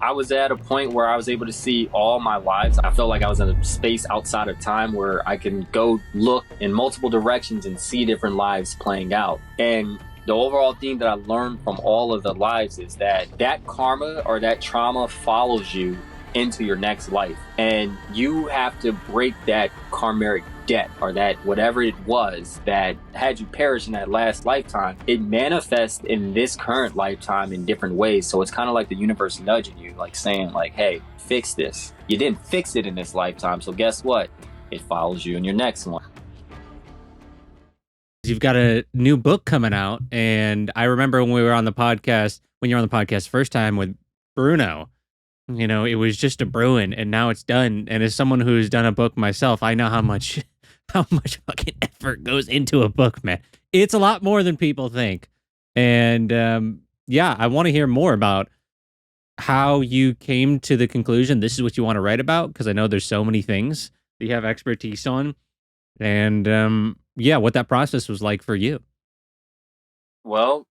I was at a point where I was able to see all my lives. I felt like I was in a space outside of time where I can go look in multiple directions and see different lives playing out. And the overall theme that I learned from all of the lives is that karma or that trauma follows you into your next life. And you have to break that karmic debt, or that whatever it was that had you perish in that last lifetime. It manifests in this current lifetime in different ways. So it's kind of like the universe nudging you, like saying like, hey, fix this. You didn't fix it in this lifetime. So guess what? It follows you in your next one. You've got a new book coming out. And I remember when you were on the podcast first time with Bruno, you know, it was just a brewing and now it's done. And as someone who's done a book myself, I know how much fucking effort goes into a book, man. It's a lot more than people think. And yeah, I want to hear more about how you came to the conclusion this is what you want to write about, because I know there's so many things that you have expertise on. And yeah, what that process was like for you. Well,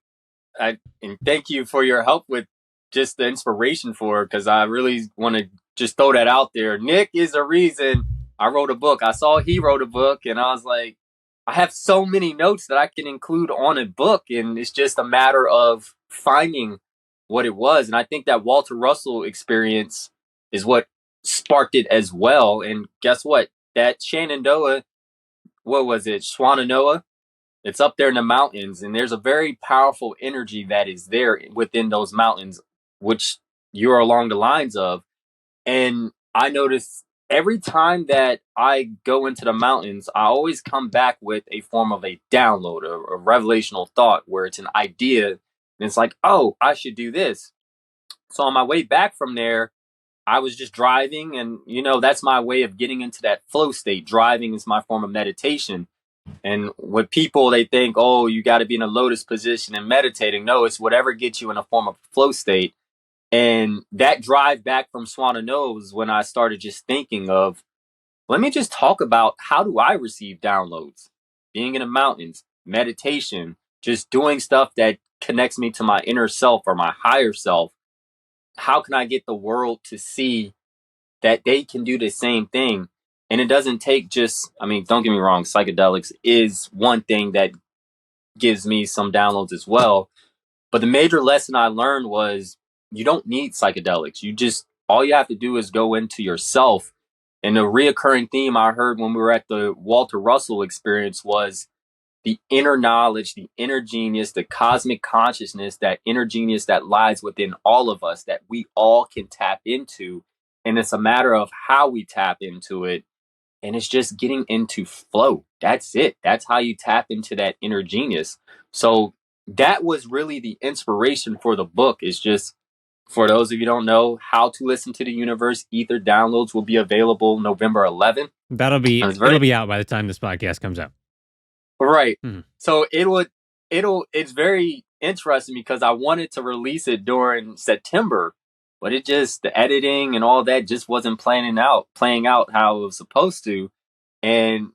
and thank you for your help with just the inspiration for it, because I really want to just throw that out there. Nick is the reason I wrote a book. I saw he wrote a book and I was like, I have so many notes that I can include on a book, and it's just a matter of finding what it was. And I think that Walter Russell experience is what sparked it as well. And guess what? That Shenandoah, what was it? Shenandoah? It's up there in the mountains, and there's a very powerful energy that is there within those mountains, which you're along the lines of. And I notice every time that I go into the mountains, I always come back with a form of a download, a revelational thought where it's an idea. And it's like, oh, I should do this. So on my way back from there, I was just driving, and, you know, that's my way of getting into that flow state. Driving is my form of meditation. And with people, they think, oh, you got to be in a lotus position and meditating. No, it's whatever gets you in a form of flow state. And that drive back from Swananoa was when I started just thinking of, let me just talk about how do I receive downloads? Being in the mountains, meditation, just doing stuff that connects me to my inner self or my higher self. How can I get the world to see that they can do the same thing? And it doesn't take just, I mean, don't get me wrong, psychedelics is one thing that gives me some downloads as well. But the major lesson I learned was you don't need psychedelics. All you have to do is go into yourself. And the reoccurring theme I heard when we were at the Walter Russell experience was the inner knowledge, the inner genius, the cosmic consciousness, that inner genius that lies within all of us that we all can tap into. And it's a matter of how we tap into it. And it's just getting into flow. That's it. That's how you tap into that inner genius. So that was really the inspiration for the book. Is just, for those of you who don't know, How to Listen to the Universe Ether downloads will be available November 11th. It'll be out by the time this podcast comes out. Right. Mm-hmm. So it's very interesting because I wanted to release it during September, but the editing and all that just wasn't playing out how it was supposed to. And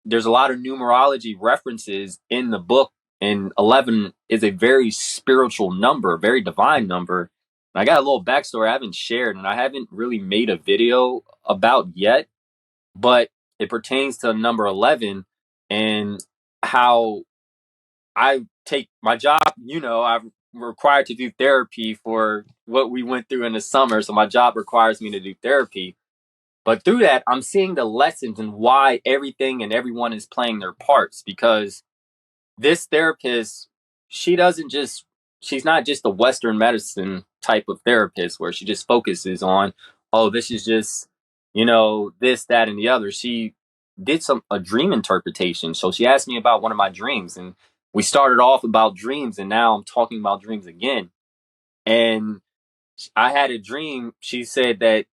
there's a lot of numerology references in the book, and 11 is a very spiritual number, very divine number. And I got a little backstory I haven't shared, and I haven't really made a video about yet, but it pertains to number 11 and how I take my job. You know, I'm required to do therapy for what we went through in the summer. So my job requires me to do therapy. But through that, I'm seeing the lessons and why everything and everyone is playing their parts, because this therapist, she's not just a Western medicine type of therapist where she just focuses on, oh, this is just, you know, this, that, and the other. She did a dream interpretation. So she asked me about one of my dreams, and we started off about dreams, and now I'm talking about dreams again. And I had a dream. She said that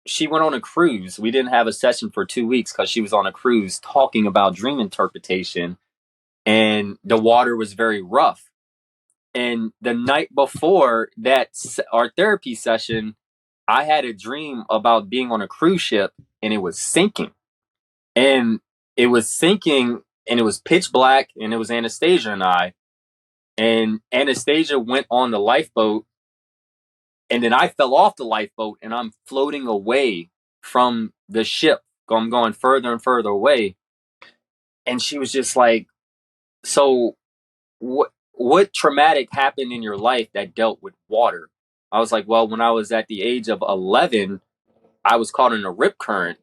she went on a cruise. We didn't have a session for 2 weeks because she was on a cruise talking about dream interpretation, and the water was very rough. And the night before our therapy session, I had a dream about being on a cruise ship, and it was sinking. And it was sinking, and it was pitch black, and it was Anastasia and I. And Anastasia went on the lifeboat And then I fell off the lifeboat and I'm floating away from the ship. I'm going further and further away. And she was just like, so what traumatic happened in your life that dealt with water? I was like, well, when I was at the age of 11, I was caught in a rip current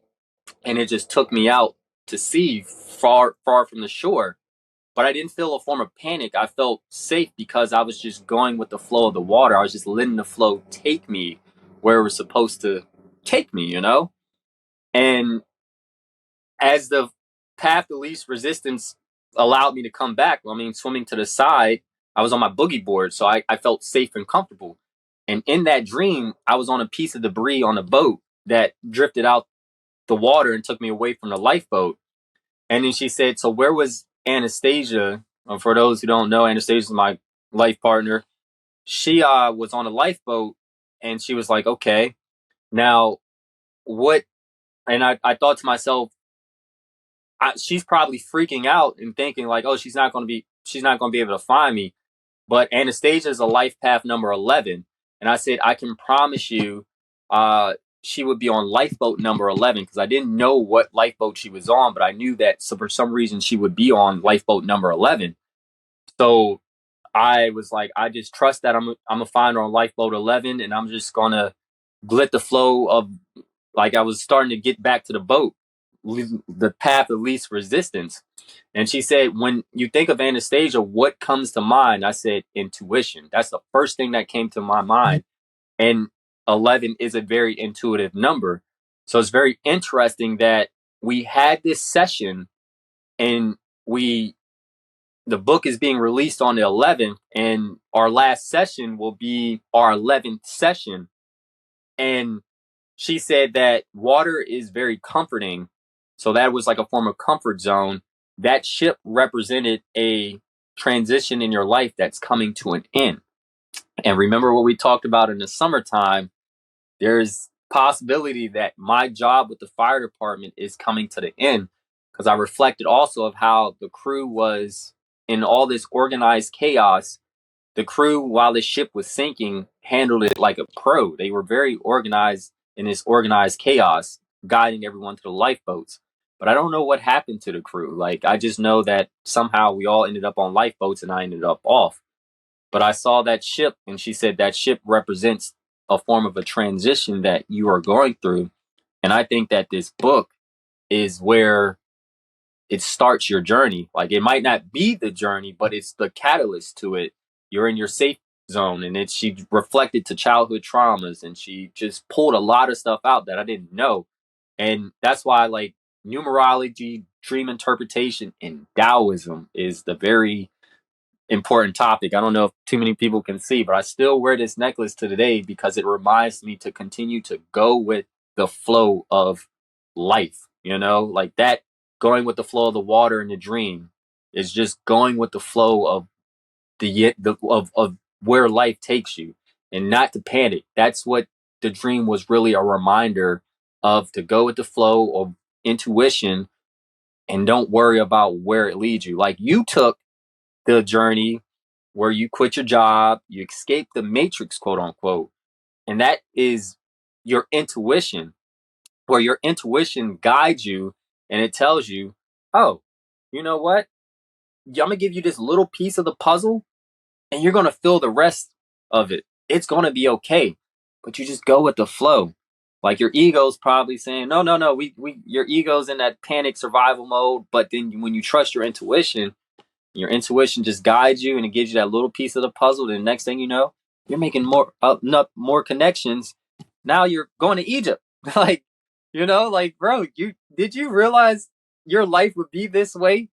and it just took me out to sea far, far from the shore. But I didn't feel a form of panic. I felt safe because I was just going with the flow of the water. I was just letting the flow take me where it was supposed to take me, you know? And as the path of least resistance allowed me to come back, I mean, swimming to the side, I was on my boogie board. So I felt safe and comfortable. And in that dream, I was on a piece of debris on a boat that drifted out the water and took me away from the lifeboat. And then she said, so where was Anastasia? For those who don't know, Anastasia is my life partner. She was on a lifeboat and she was like, okay, now what? And I thought to myself, she's probably freaking out and thinking like, oh, she's not going to be able to find me. But Anastasia is a life path number 11. And I said, I can promise you, she would be on lifeboat number 11 because I didn't know what lifeboat she was on, but I knew that for some reason she would be on lifeboat number 11. So I was like, I just trust that I'm gonna find her on lifeboat 11, and I'm just gonna let the flow of, like, I was starting to get back to the boat, the path of least resistance. And she said, when you think of Anastasia, what comes to mind? I said, intuition. That's the first thing that came to my mind. And 11 is a very intuitive number. So it's very interesting that we had this session and we, the book is being released on the 11th, and our last session will be our 11th session. And she said that water is very comforting. So that was like a form of comfort zone. That ship represented a transition in your life that's coming to an end. And remember what we talked about in the summertime, there's possibility that my job with the fire department is coming to the end, because I reflected also of how the crew was in all this organized chaos. The crew, while the ship was sinking, handled it like a pro. They were very organized in this organized chaos, guiding everyone to the lifeboats. But I don't know what happened to the crew. Like, I just know that somehow we all ended up on lifeboats and I ended up off. But I saw that ship, and she said that ship represents a form of a transition that you are going through. And I think that this book is where it starts your journey. Like, it might not be the journey, but it's the catalyst to it. You're in your safe zone, and she reflected to childhood traumas, and she just pulled a lot of stuff out that I didn't know. And that's why, like, numerology, dream interpretation, and Taoism is the very important topic. I don't know if too many people can see, but I still wear this necklace to today because it reminds me to continue to go with the flow of life, you know, like that, going with the flow of the water in the dream is just going with the flow of of where life takes you, and not to panic. That's what the dream was really a reminder of, to go with the flow of intuition and don't worry about where it leads you. Like, you took the journey where you quit your job, you escape the matrix, quote unquote. And that is your intuition, where your intuition guides you and it tells you, oh, you know what? I'm going to give you this little piece of the puzzle and you're going to fill the rest of it. It's going to be okay. But you just go with the flow. Like, your ego's probably saying, no, no, no, your ego's in that panic survival mode. But then when you trust your intuition just guides you and it gives you that little piece of the puzzle. Then the next thing you know, you're making more connections. Now you're going to Egypt. Like, you know, like, bro, did you realize your life would be this way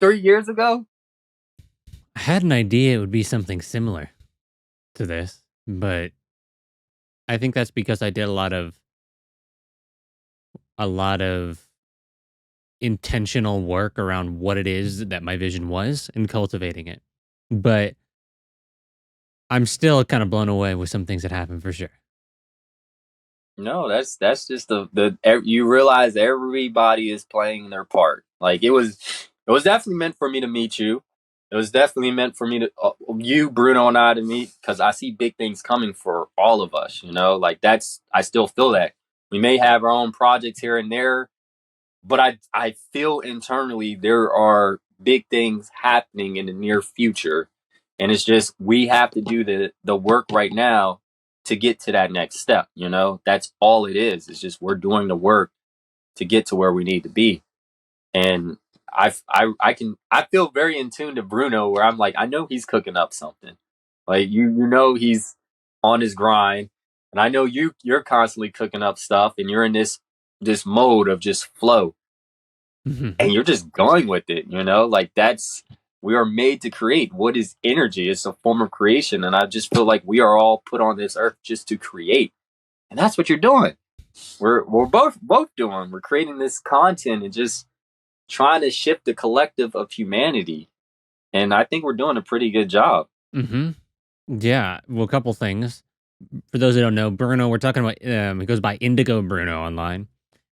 3 years ago? I had an idea it would be something similar to this, but I think that's because I did a lot of intentional work around what it is that my vision was and cultivating it. But I'm still kind of blown away with some things that happened for sure. No, that's just you realize everybody is playing their part. Like, it was definitely meant for me to meet you. It was definitely meant for me to you, Bruno, and I to meet because I see big things coming for all of us. You know, like that's I still feel that we may have our own projects here and there, but I feel internally there are big things happening in the near future, and it's just we have to do the work right now to get to that next step. You know, that's all it is. It's just we're doing the work to get to where we need to be. And I feel very in tune to Bruno where I'm like I know he's cooking up something, like you know he's on his grind, and I know you're constantly cooking up stuff, and you're in this mode of just flow, and you're just going with it. You know, like that's we are made to create. What is energy? It's a form of creation, and I just feel like we are all put on this earth just to create, and that's what you're doing. We're both doing. We're creating this content and just trying to shift the collective of humanity. And I think we're doing a pretty good job. Mm-hmm. Yeah. Well, a couple things. For those that don't know, Bruno, we're talking about, he goes by Indigo Bruno online.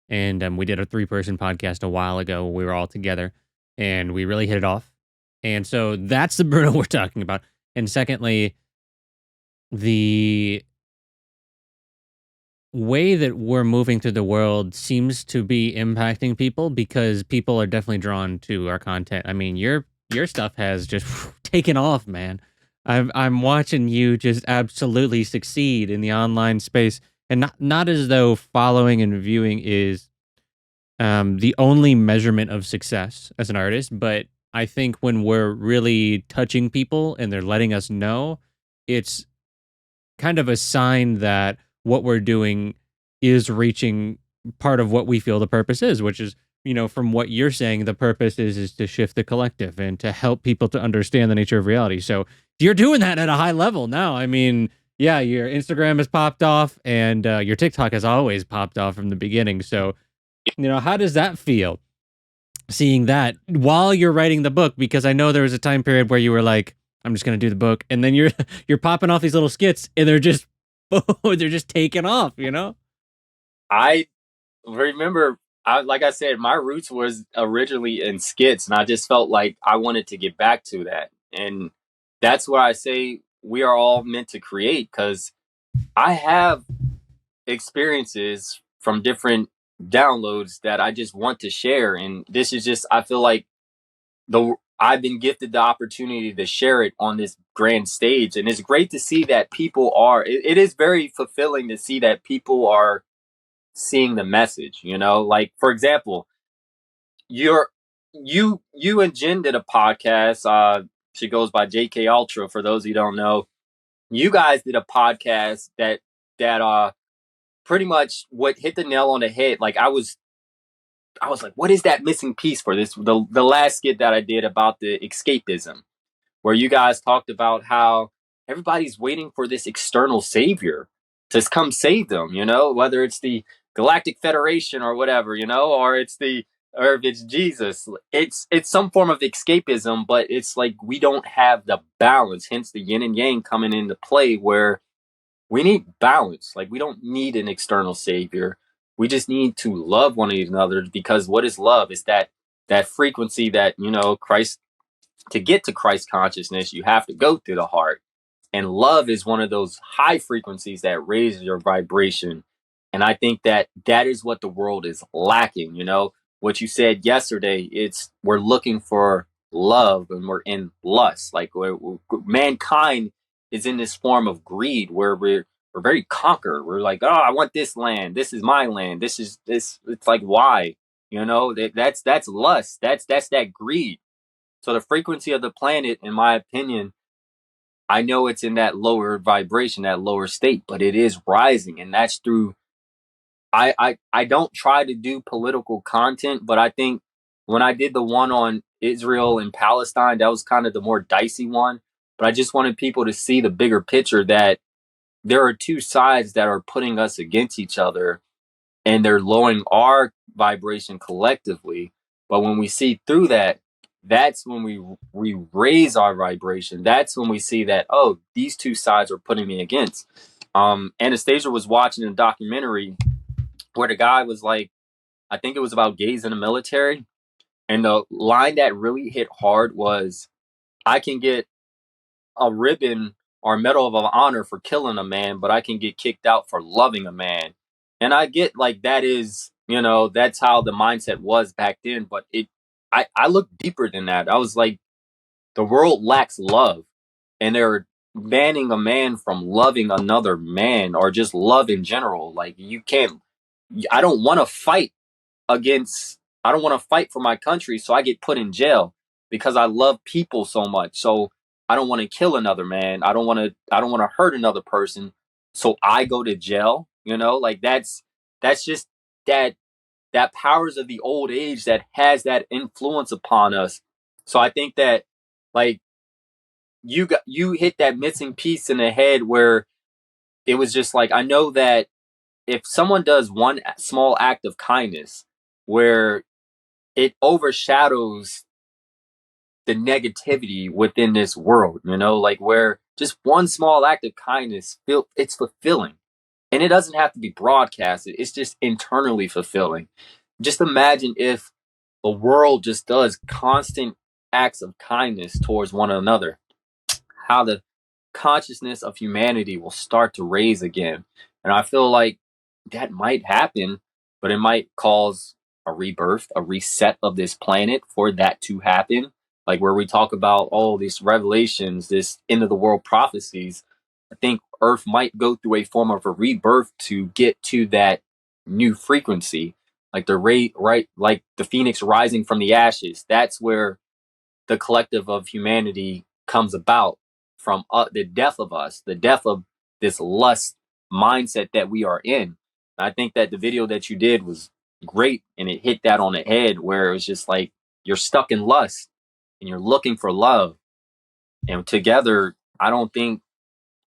And we did a 3-person podcast a while ago. We were all together and we really hit it off. And so that's the Bruno we're talking about. And secondly, the way that we're moving through the world seems to be impacting people because people are definitely drawn to our content. I mean, your stuff has just taken off, man. I'm watching you just absolutely succeed in the online space, and not as though following and viewing is the only measurement of success as an artist, but I think when we're really touching people and they're letting us know, it's kind of a sign that what we're doing is reaching part of what we feel the purpose is, which is, from what you're saying, the purpose is to shift the collective and to help people to understand the nature of reality. So you're doing that at a high level now. I mean, yeah, your Instagram has popped off and your TikTok has always popped off from the beginning. So, how does that feel? Seeing that while you're writing the book, because I know there was a time period where you were like, I'm just gonna do the book, and then you're you're popping off these little skits, and they're just they're just taking off. I remember, like I said, my roots was originally in skits, and I just felt like I wanted to get back to that. And that's why I say we are all meant to create because I have experiences from different downloads that I just want to share. And this is just, I feel like I've been gifted the opportunity to share it on this grand stage, and it's great to see that people are. It is very fulfilling to see that people are seeing the message. You know, like for example, you're you and Jen did a podcast. She goes by JK Ultra. For those of you who don't know, you guys did a podcast that pretty much what hit the nail on the head. Like I was like, what is that missing piece for this? The last skit that I did about the escapism, where you guys talked about how everybody's waiting for this external savior to come save them, whether it's the Galactic Federation or whatever, or if it's Jesus. It's some form of escapism, but it's like we don't have the balance, hence the yin and yang coming into play where we need balance. Like we don't need an external savior. We just need to love one another because what is love? Is that frequency that, Christ to get to Christ consciousness, you have to go through the heart. And love is one of those high frequencies that raises your vibration. And I think that is what the world is lacking. What you said yesterday, we're looking for love and we're in lust. Like mankind is in this form of greed where we're very conquered. We're like, oh, I want this land. This is my land. This is this. It's like why, that's lust. That's that greed. So the frequency of the planet, in my opinion, I know it's in that lower vibration, that lower state, but it is rising, and that's through. I don't try to do political content, but I think when I did the one on Israel and Palestine, that was kind of the more dicey one. But I just wanted people to see the bigger picture that there are two sides that are putting us against each other, and they're lowering our vibration collectively. But when we see through that, that's when we raise our vibration. That's when we see that, oh, these two sides are putting me against. Anastasia was watching a documentary where the guy was like, I think it was about gays in the military, and the line that really hit hard was, I can get a ribbon or medal of honor for killing a man, but I can get kicked out for loving a man. And I get like that is, that's how the mindset was back then. But I looked deeper than that. I was like, the world lacks love, and they're banning a man from loving another man or just love in general. Like, you can't, I don't want to fight against I don't want to fight for my country, so I get put in jail because I love people so much. So I don't want to kill another man. I don't want to hurt another person. So I go to jail, like that's just that that powers of the old age that has that influence upon us. So I think that, like, you hit that missing piece in the head where it was just like, I know that if someone does one small act of kindness where it overshadows the negativity within this world, like where just one small act of kindness it's fulfilling. And it doesn't have to be broadcasted. It's just internally fulfilling. Just imagine if the world just does constant acts of kindness towards one another, how the consciousness of humanity will start to raise again. And I feel like that might happen, but it might cause a rebirth, a reset of this planet for that to happen. Like where we talk about all these revelations, this end of the world prophecies, I think Earth might go through a form of a rebirth to get to that new frequency. Like the rate, right? Like the phoenix rising from the ashes. That's where the collective of humanity comes about from the death of us, the death of this lust mindset that we are in. I think that the video that you did was great, and it hit that on the head where it was just like you're stuck in lust and you're looking for love. And together, I don't think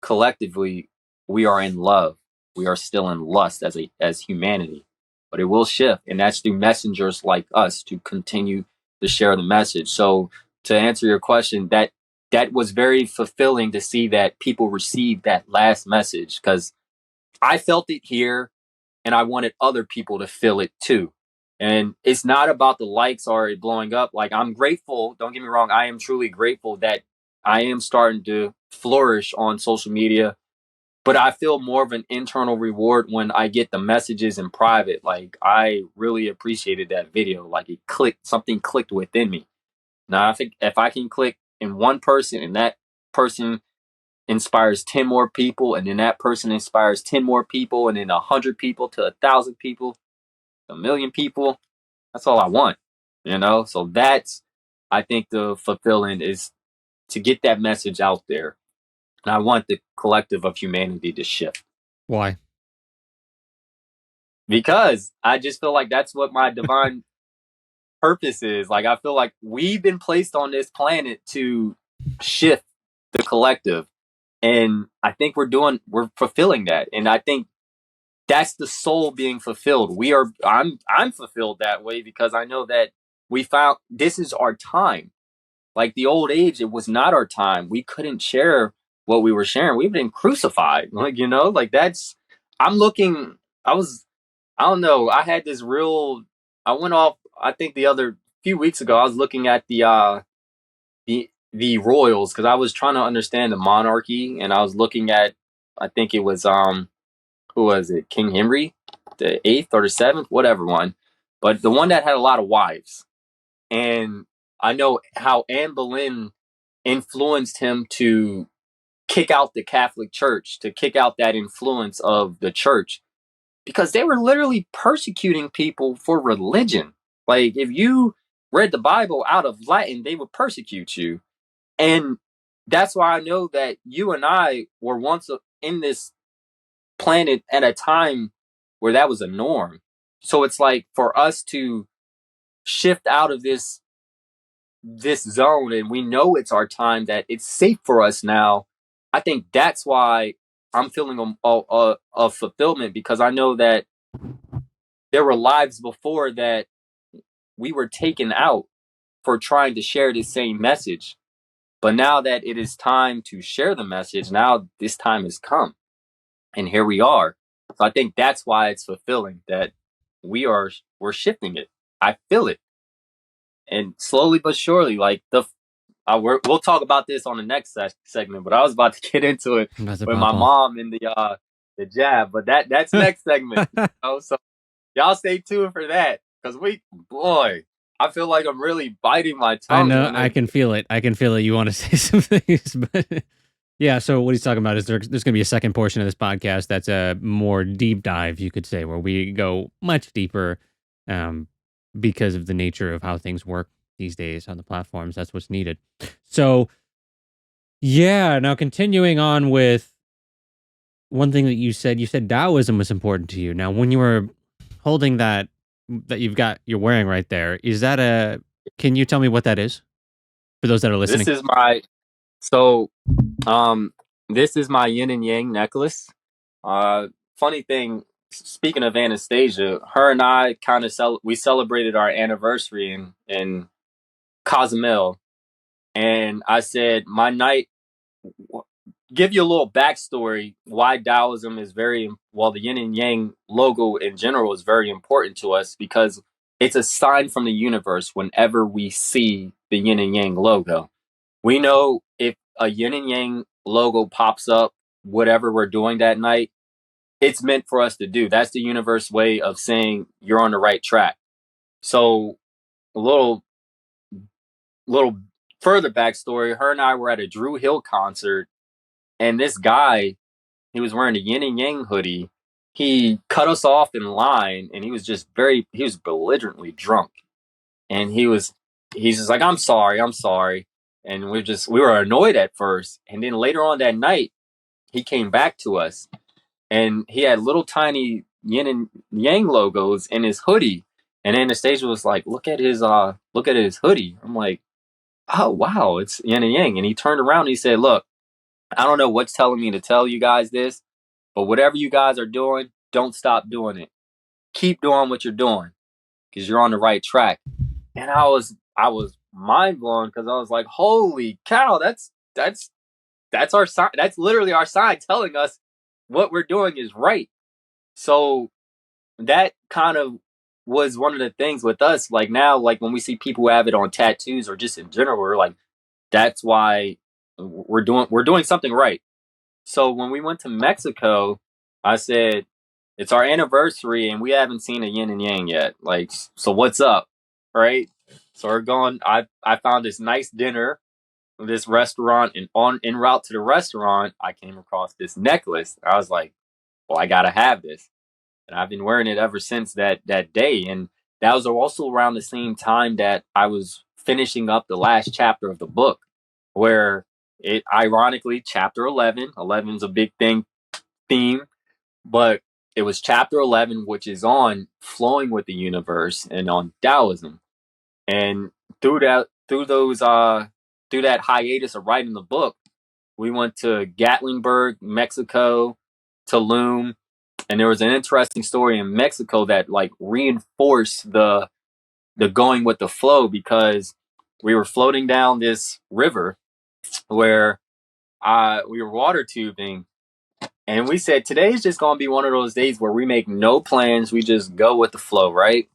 collectively we are in love. We are still in lust as humanity. But it will shift, and that's through messengers like us to continue to share the message. So to answer your question, that was very fulfilling to see that people received that last message, because I felt it here and I wanted other people to feel it too. And it's not about the likes or it blowing up. Like, I'm grateful, don't get me wrong, I am truly grateful that I am starting to flourish on social media, but I feel more of an internal reward when I get the messages in private. Like, I really appreciated that video. Like, it clicked, something clicked within me. Now, I think if I can click in one person and that person inspires 10 more people, and then that person inspires 10 more people, and then 100 people to 1,000 people, a million people, that's all I want. So that's, I think, the fulfilling is to get that message out there. And I want the collective of humanity to shift, Why? because I just feel like that's what my divine purpose is. Like, I feel like we've been placed on this planet to shift the collective. And I think we're fulfilling that. And I think that's the soul being fulfilled. I'm fulfilled that way because I know that we found this is our time. Like the old age, it was not our time. We couldn't share what we were sharing. We've been crucified. Like that's, I'm looking, I don't know. I went off, I think the other few weeks ago, I was looking at the royals because I was trying to understand the monarchy, and I was looking at, I think it was, who was it? King Henry, the eighth or the seventh, whatever one, but the one that had a lot of wives. And I know how Anne Boleyn influenced him to kick out the Catholic Church, to kick out that influence of the church, because they were literally persecuting people for religion. Like, if you read the Bible out of Latin, they would persecute you. And that's why I know that you and I were once in this planet at a time where that was a norm. So it's like for us to shift out of this zone, and we know it's our time, that it's safe for us now. I think that's why I'm feeling a fulfillment, because I know that there were lives before that we were taken out for trying to share this same message. But now that it is time to share the message, now this time has come, and here we are. So I think that's why it's fulfilling that we're shifting it. I feel it, and slowly but surely, like we'll talk about this on the next segment, but I was about to get into it I'm about to with pop my off. mom in the jab, but that's next segment. So y'all stay tuned for that because boy, I feel like I'm really biting my I tongue know. when I I. can feel it. I can feel it. You want to say some things, but yeah. So what he's talking about is there's going to be a second portion of this podcast that's a more deep dive, you could say, where we go much deeper, um, because of the nature of how things work these days on the platforms. That's what's needed. So yeah. Now continuing on with one thing that you said Taoism was important to you. Now, when you were holding that you're wearing right there, is that a? Can you tell me what that is for those that are This listening? is my so um this is my yin and yang necklace. Funny thing, speaking of Anastasia, her and I kind of we celebrated our anniversary in Cozumel, and I said my night. Give you a little backstory why Taoism is the yin and yang logo in general is very important to us because it's a sign from the universe whenever we see the yin and yang logo. We know if a yin and yang logo pops up, whatever we're doing that night, it's meant for us to do. That's the universe way of saying you're on the right track. So a little further backstory, her and I were at a Drew Hill concert, and this guy, he was wearing a yin and yang hoodie. He cut us off in line, and he was he was belligerently drunk. And he's just like, I'm sorry. And we were annoyed at first. And then later on that night, he came back to us and he had little tiny yin and yang logos in his hoodie. And Anastasia was like, look at his hoodie. I'm like, oh wow, it's yin and yang. And he turned around and he said, look, I don't know what's telling me to tell you guys this, but whatever you guys are doing, don't stop doing it. Keep doing what you're doing because you're on the right track. And I was mind blown because I was like, holy cow, that's our sign. That's literally our sign telling us what we're doing is right. So that kind of was one of the things with us. Like now, like when we see people who have it on tattoos or just in general, we're like, that's why we're doing something right. So when we went to Mexico, I said, it's our anniversary and we haven't seen a yin and yang yet. Like, so what's up? Right? So we're going, I found this nice dinner, this restaurant, and on en route to the restaurant, I came across this necklace. I was like, well, I gotta have this. And I've been wearing it ever since that day. And that was also around the same time that I was finishing up the last chapter of the book, where it ironically chapter 11's a big theme, but it was chapter 11 which is on flowing with the universe and on Taoism. And through that hiatus of writing the book, we went to Gatlinburg, Mexico, Tulum, and there was an interesting story in Mexico that like reinforced the going with the flow because we were floating down this river where we were water tubing, and we said today's just gonna be one of those days where we make no plans, we just go with the flow, right?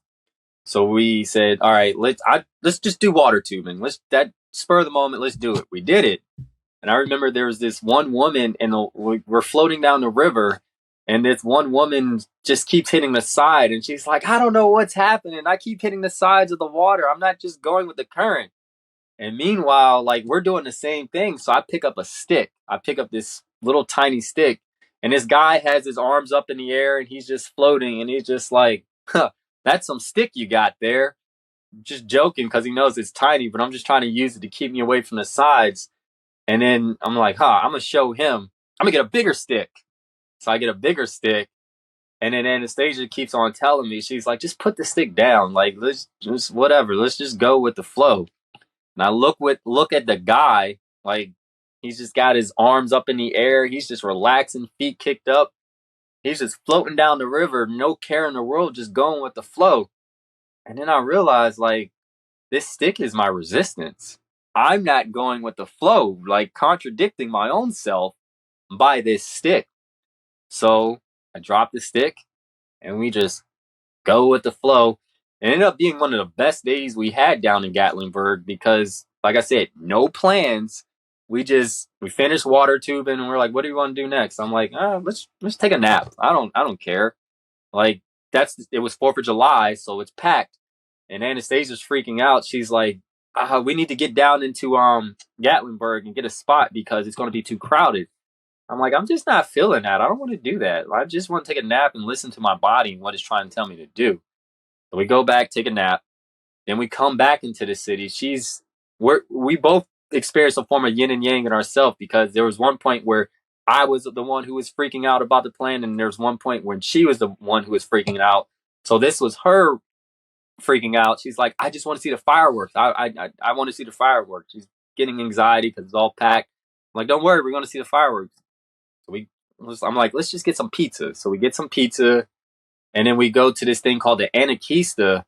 So we said, all right, let's just do water tubing. Let's that spur of the moment, let's do it. We did it. And I remember there was this one woman, and we're floating down the river, and this one woman just keeps hitting the side, and she's like, I don't know what's happening. I keep hitting the sides of the water. I'm not just going with the current. And meanwhile, like we're doing the same thing. So I pick up a stick. I pick up this little tiny stick, and this guy has his arms up in the air, and he's just floating, and he's just like, huh, that's some stick you got there. Just joking because he knows it's tiny, but I'm just trying to use it to keep me away from the sides. And then I'm like, I'm gonna show him. I'm gonna get a bigger stick. So I get a bigger stick, and then Anastasia keeps on telling me, she's like, just put the stick down. Like, let's just whatever. Let's just go with the flow. And I look at the guy, like he's just got his arms up in the air. He's just relaxing, feet kicked up. He's just floating down the river, no care in the world, just going with the flow. And then I realized, like, this stick is my resistance. I'm not going with the flow, like contradicting my own self by this stick. So I drop the stick and we just go with the flow. It ended up being one of the best days we had down in Gatlinburg because like I said, no plans. We finished water tubing and we're like, what do you want to do next? I'm like, let's take a nap. I don't care. Like it was 4th of July, so it's packed. And Anastasia's freaking out. She's like, we need to get down into Gatlinburg and get a spot because it's going to be too crowded. I'm like, I'm just not feeling that. I don't want to do that. I just want to take a nap and listen to my body and what it's trying to tell me to do. So we go back, take a nap. Then we come back into the city. We both experienced a form of yin and yang in ourselves because there was one point where I was the one who was freaking out about the plan, and there was one point when she was the one who was freaking out. So this was her freaking out. She's like, I just want to see the fireworks. I want to see the fireworks. She's getting anxiety because it's all packed. I'm like, don't worry, we're going to see the fireworks. So I'm like, let's just get some pizza. So we get some pizza, and then we go to this thing called the Anarchista,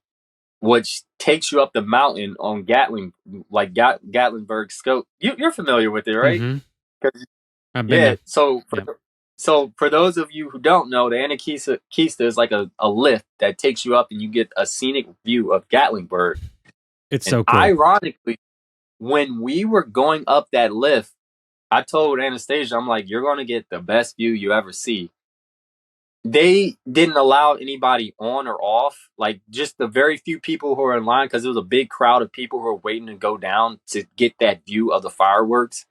which takes you up the mountain on Gatlinburg Scope. You're familiar with it, right? Mm-hmm. 'Cause- I've been yeah. there. So Yeah. for those of you who don't know, the Anarchista is like a lift that takes you up, and you get a scenic view of Gatlinburg. It's And so cool. ironically, when we were going up that lift, I told Anastasia, I'm like, you're going to get the best view you ever see. They didn't allow anybody on or off, like just the very few people who were in line, because there was a big crowd of people who were waiting to go down to get that view of the fireworks.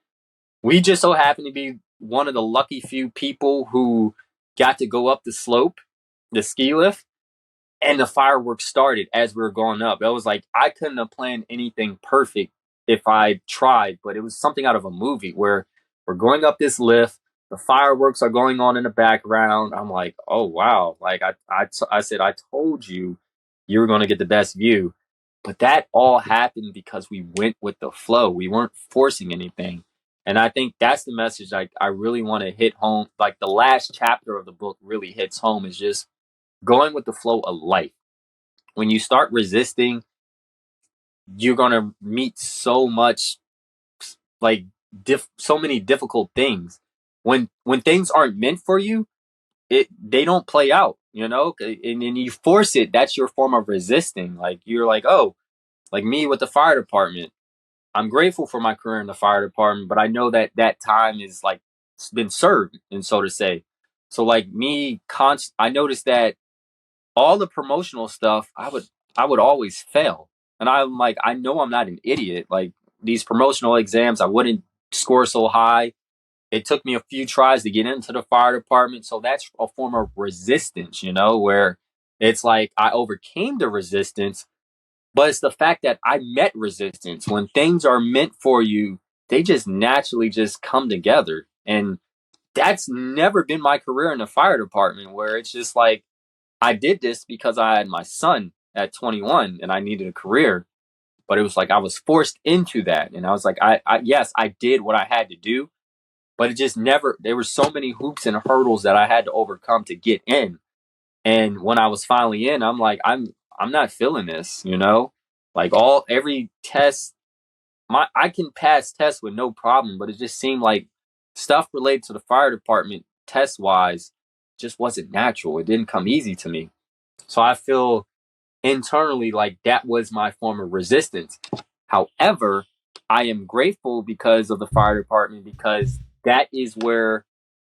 We just so happened to be one of the lucky few people who got to go up the slope, the ski lift, and the fireworks started as we were going up. It was like I couldn't have planned anything perfect if I tried, but it was something out of a movie where we're going up this lift, the fireworks are going on in the background. I'm like, oh wow! Like I said, I told you you were going to get the best view, but that all happened because we went with the flow. We weren't forcing anything. And I think that's the message I really want to hit home. Like the last chapter of the book really hits home is just going with the flow of life. When you start resisting, you're gonna meet so much like so many difficult things. When things aren't meant for you, they don't play out. And then you force it. That's your form of resisting. Like you're like, oh, like me with the fire department. I'm grateful for my career in the fire department, but I know that that time is like been served, and so to say. So like me, I noticed that all the promotional stuff, I would always fail. And I'm like, I know I'm not an idiot. Like these promotional exams, I wouldn't score so high. It took me a few tries to get into the fire department. So that's a form of resistance, where it's like I overcame the resistance, but it's the fact that I met resistance. When things are meant for you, they just naturally just come together. And that's never been my career in the fire department, where it's just like I did this because I had my son at 21 and I needed a career. But it was like I was forced into that. And I was like, yes, I did what I had to do, but it just never, there were so many hoops and hurdles that I had to overcome to get in. And when I was finally in, I'm like, I'm not feeling this, like every test, I can pass tests with no problem, but it just seemed like stuff related to the fire department test wise just wasn't natural. It didn't come easy to me. So I feel internally like that was my form of resistance. However, I am grateful because of the fire department, because that is where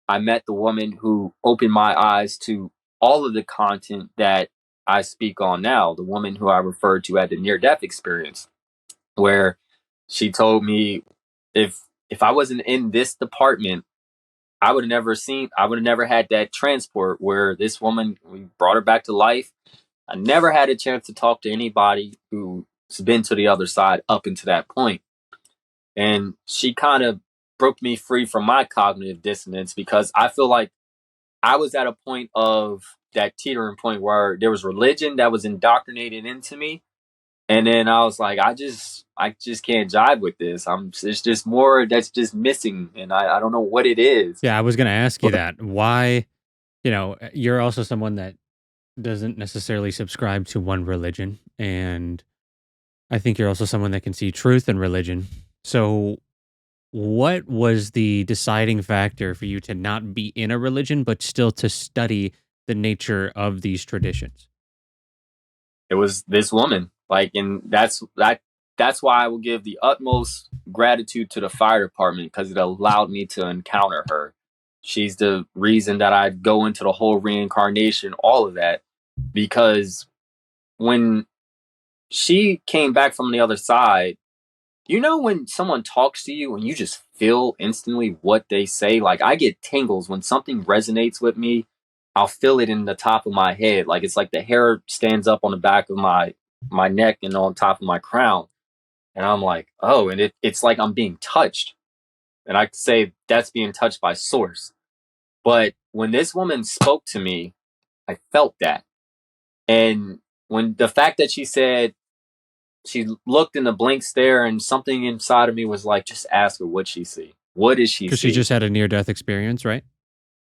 I met the woman who opened my eyes to all of the content that I speak on now, the woman who I referred to as the near death experience, where she told me if I wasn't in this department, I would have never had that transport where this woman, we brought her back to life. I never had a chance to talk to anybody who's been to the other side up until that point. And she kind of broke me free from my cognitive dissonance because I feel like I was at a point of that teetering point where there was religion that was indoctrinated into me. And then I was like, I just can't jive with this. It's just more that's just missing. And I don't know what it is. Yeah, I was going to ask you But that. Why, you're also someone that doesn't necessarily subscribe to one religion. And I think you're also someone that can see truth in religion. So, what was the deciding factor for you to not be in a religion, but still to study the nature of these traditions? it was this woman. Like, and that's that. that's why I will give the utmost gratitude to the fire department, because it allowed me to encounter her. She's the reason that I go into the whole reincarnation, all of that, because when she came back from the other side, you know, when someone talks to you and you just feel instantly what they say? Like, I get tingles when something resonates with me. I'll feel it in the top of my head. Like, it's like the hair stands up on the back of my neck and on top of my crown. And I'm like, oh, and it's like I'm being touched. And I say that's being touched by source. But when this woman spoke to me, I felt that. And when the fact that she said, she looked in the blank stare, and something inside of me was like, just ask her what she see. What did she Because she see? just had a near death experience, right?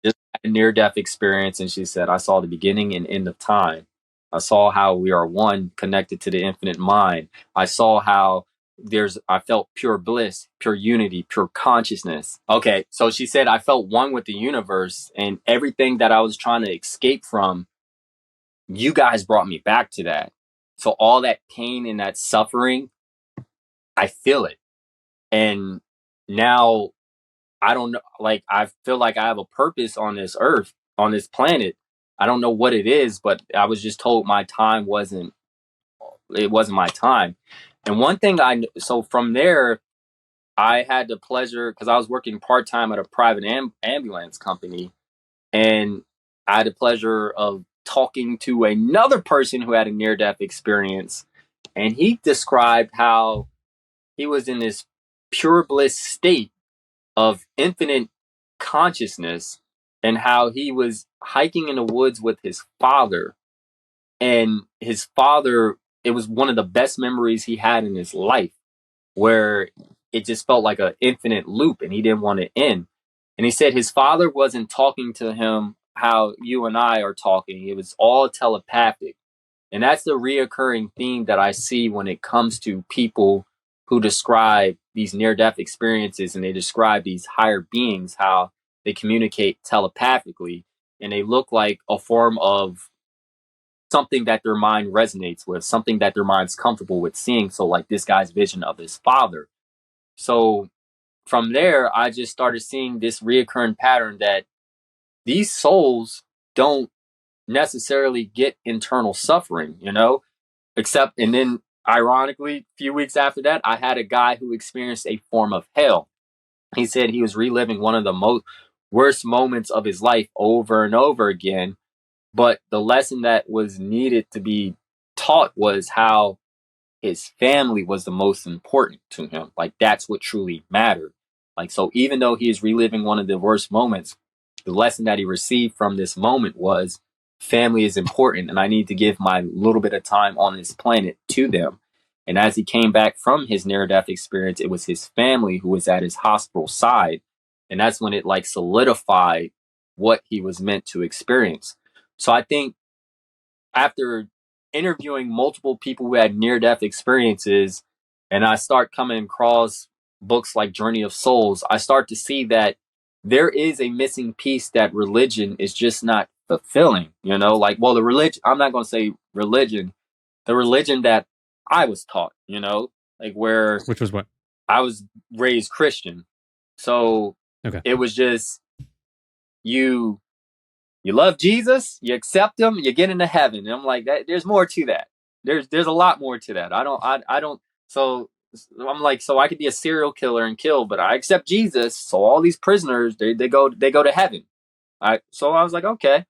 Just a near death experience. And she said, I saw the beginning and end of time. I saw how we are one, connected to the infinite mind. I saw how I felt pure bliss, pure unity, pure consciousness. Okay. So she said, I felt one with the universe, and everything that I was trying to escape from, you guys brought me back to that. So all that pain and that suffering, I feel it. And now I don't know, like, I feel like I have a purpose on this earth, on this planet. I don't know what it is, but I was just told my time wasn't, it wasn't my time. And one thing so from there, I had the pleasure, because I was working part time at a private ambulance company, and I had the pleasure of talking to another person who had a near death experience. And he described how he was in this pure bliss state of infinite consciousness, and how he was hiking in the woods with his father. And his father, it was one of the best memories he had in his life, where it just felt like an infinite loop and he didn't want to end. And he said his father wasn't talking to him how you and I are talking, it was all telepathic. And that's the reoccurring theme that I see when it comes to people who describe these near death experiences, and they describe these higher beings, how they communicate telepathically, and they look like a form of something that their mind resonates with, something that their mind's comfortable with seeing. So, like this guy's vision of his father. So, from there, I just started seeing this reoccurring pattern that these souls don't necessarily get internal suffering, you know? Except, and then ironically, a few weeks after that, I had a guy who experienced a form of hell. He said he was reliving one of the most worst moments of his life over and over again. But the lesson that was needed to be taught was how his family was the most important to him. Like, that's what truly mattered. Like, so even though he is reliving one of the worst moments, the lesson that he received from this moment was family is important, and I need to give my little bit of time on this planet to them. And as he came back from his near death experience, it was his family who was at his hospital side. And that's when it like solidified what he was meant to experience. So I think after interviewing multiple people who had near death experiences, and I start coming across books like Journey of Souls, I start to see that there is a missing piece that religion is just not fulfilling. You know, like, well, the religion, I'm not going to say religion, the religion that I was taught, you know, like where Which was what? I was raised Christian. So Okay. it was just, you you love Jesus, you accept him, you get into heaven. And I'm like, that there's more to that. There's a lot more to that. I don't so I'm like, so I could be a serial killer and kill, but I accept Jesus. So all these prisoners, they go to heaven. So I was like, okay.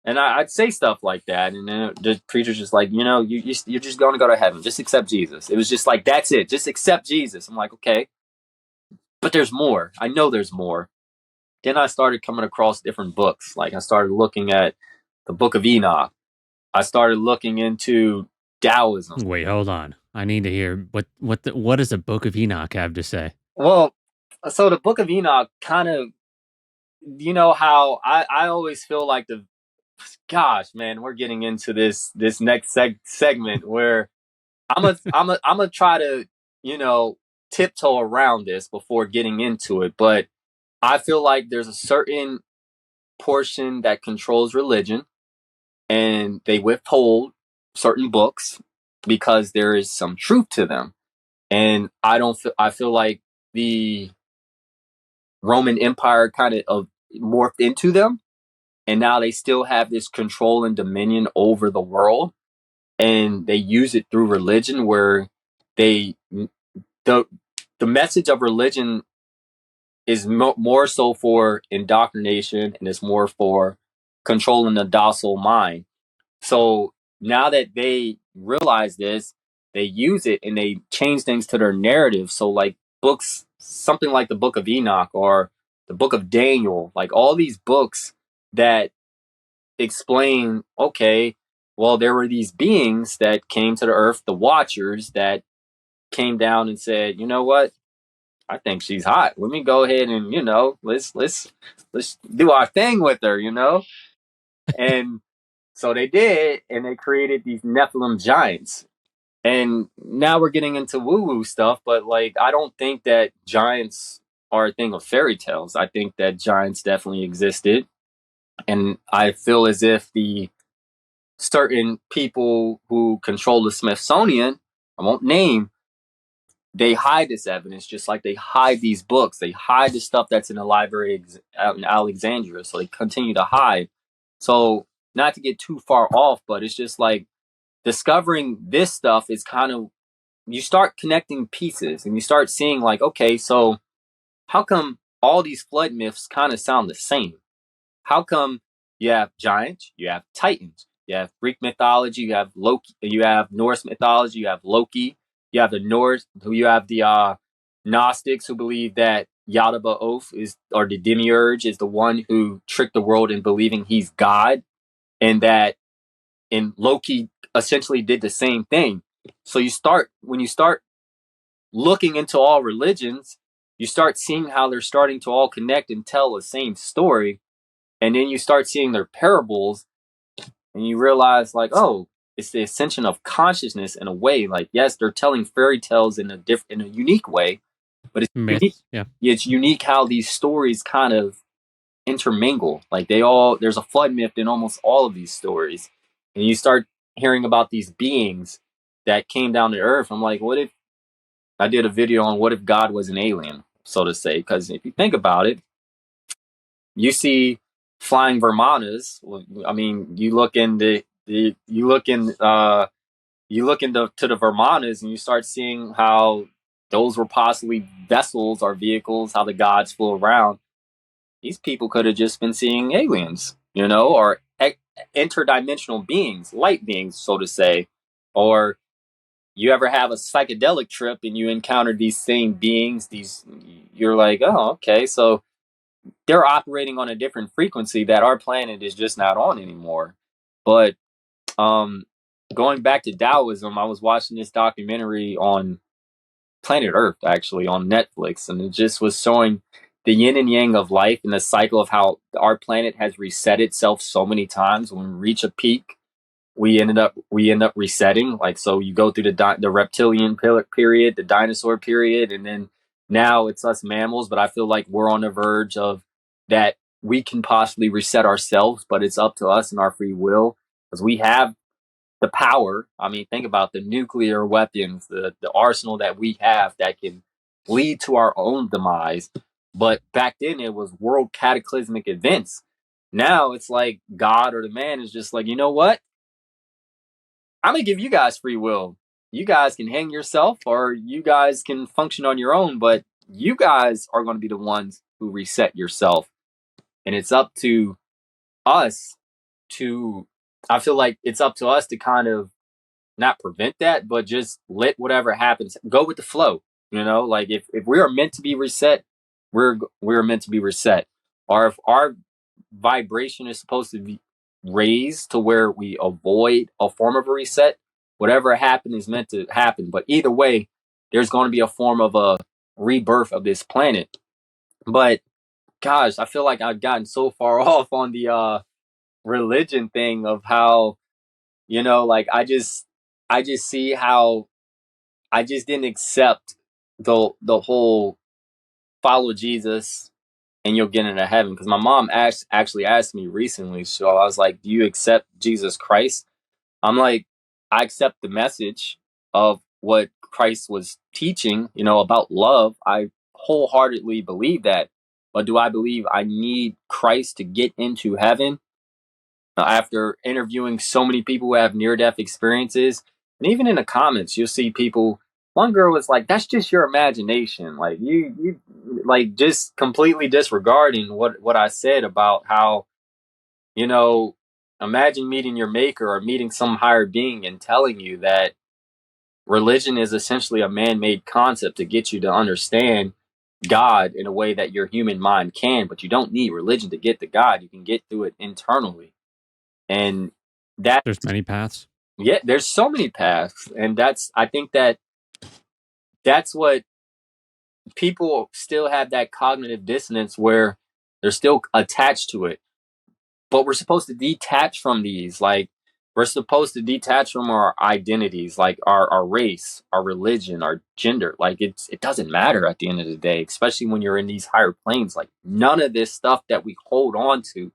And I'd say stuff like that, and then the preacher's just like, you know, you're just going to go to heaven. Just accept Jesus. It was just like, that's it. Just accept Jesus. I'm like, okay, but there's more. I know there's more. Then I started coming across different books. Like, I started looking at the Book of Enoch. I started looking into Taoism. Wait, hold on. I need to hear what does the Book of Enoch have to say? Well, so the Book of Enoch kind of, you know how I always feel like gosh, man, we're getting into this next segment where I'm gonna try to, you know, tiptoe around this before getting into it. But I feel like there's a certain portion that controls religion, and they withhold certain books because there is some truth to them. And I feel like the Roman Empire kind of morphed into them, and now they still have this control and dominion over the world, and they use it through religion, where they the the message of religion is more so for indoctrination, and it's more for controlling the docile mind. So now that they realize this, they use it and they change things to their narrative. So like books, something like the Book of Enoch or the Book of Daniel, like all these books that explain, okay, well, there were these beings that came to the earth, the Watchers, that came down and said, you know what? I think she's hot. Let me go ahead and, let's do our thing with her, And so they did, and they created these Nephilim giants. And now we're getting into woo-woo stuff, but like I don't think that giants are a thing of fairy tales. I think that giants definitely existed. And I feel as if the certain people who control the Smithsonian, I won't name, they hide this evidence just like they hide these books. They hide the stuff that's in the library out in Alexandria. So they continue to hide. So not to get too far off, but it's just like discovering this stuff is kind of, you start connecting pieces and you start seeing like, okay, so how come all these flood myths kind of sound the same? How come you have giants, you have titans, you have Greek mythology, you have Loki, you have Norse mythology, you have Loki, you have the Norse, you have the Gnostics who believe that Yaldabaoth is, or the demiurge is the one who tricked the world in believing he's God, and that, and Loki essentially did the same thing. So when you start looking into all religions, you start seeing how they're starting to all connect and tell the same story. And then you start seeing their parables, and you realize like, oh, it's the ascension of consciousness in a way. Like, yes, they're telling fairy tales in a unique way, but it's unique. Myths. Yeah. It's unique how these stories kind of intermingle. Like there's a flood myth in almost all of these stories. And you start hearing about these beings that came down to earth. I'm like, what if I did a video on what if God was an alien, so to say? Because if you think about it, you see flying Vermanas. I mean, you look into to the Vermanas, and you start seeing how those were possibly vessels or vehicles, how the gods flew around. These people could have just been seeing aliens, or interdimensional beings, light beings, so to say. Or you ever have a psychedelic trip and you encounter these same beings, you're like, oh, okay, so they're operating on a different frequency that our planet is just not on anymore. But um, going back to Taoism, I was watching this documentary on planet Earth, actually, on Netflix, and it just was showing the yin and yang of life and the cycle of how our planet has reset itself so many times. When we reach a peak, we end up resetting. Like, so you go through the reptilian period, the dinosaur period, and then now it's us mammals. But I feel like we're on the verge of that. We can possibly reset ourselves, but it's up to us and our free will, because we have the power. I mean, think about the nuclear weapons, the arsenal that we have that can lead to our own demise. But back then it was world cataclysmic events. Now it's like God or the man is just like, you know what? I'm gonna give you guys free will. You guys can hang yourself, or you guys can function on your own, but you guys are going to be the ones who reset yourself. And it's up to us to, I feel like it's up to us to kind of not prevent that, but just let whatever happens go with the flow. Like if we are meant to be reset, we're meant to be reset. Or if our vibration is supposed to be raised to where we avoid a form of a reset, whatever happened is meant to happen. But either way, there's going to be a form of a rebirth of this planet. But gosh, I feel like I've gotten so far off on the religion thing of how, like I just see how I just didn't accept the whole follow Jesus and you'll get into heaven. Because my mom actually asked me recently, so I was like, "Do you accept Jesus Christ?" I'm like, I accept the message of what Christ was teaching, about love. I wholeheartedly believe that. But do I believe I need Christ to get into heaven? After interviewing so many people who have near death experiences, and even in the comments, you'll see people. One girl was like, "That's just your imagination." Like you like just completely disregarding what I said about how you know, imagine meeting your maker or meeting some higher being and telling you that religion is essentially a man-made concept to get you to understand God in a way that your human mind can, but you don't need religion to get to God. You can get through it internally. And that, There's many paths. yeah, there's so many paths. And I think that's what people still have, that cognitive dissonance where they're still attached to it. But we're supposed to detach from these. Like, we're supposed to detach from our identities, like our race, our religion, our gender. Like, it doesn't matter at the end of the day, especially when you're in these higher planes. Like, none of this stuff that we hold on to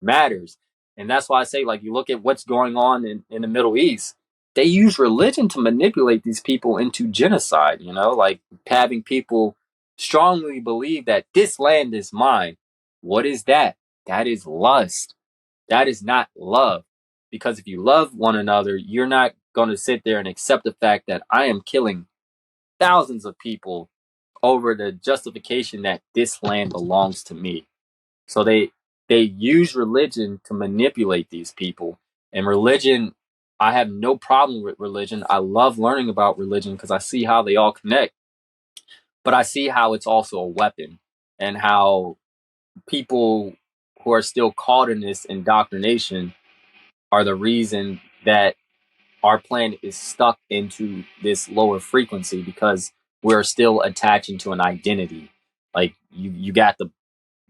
matters. And that's why I say, like, you look at what's going on in the Middle East. They use religion to manipulate these people into genocide, like having people strongly believe that this land is mine. What is that? That is lust. That is not love. Because if you love one another, you're not going to sit there and accept the fact that I am killing thousands of people over the justification that this land belongs to me. So they use religion to manipulate these people. And religion, I have no problem with religion. I love learning about religion because I see how they all connect. But I see how it's also a weapon, and how people who are still caught in this indoctrination are the reason that our planet is stuck into this lower frequency, because we're still attaching to an identity. Like, you got the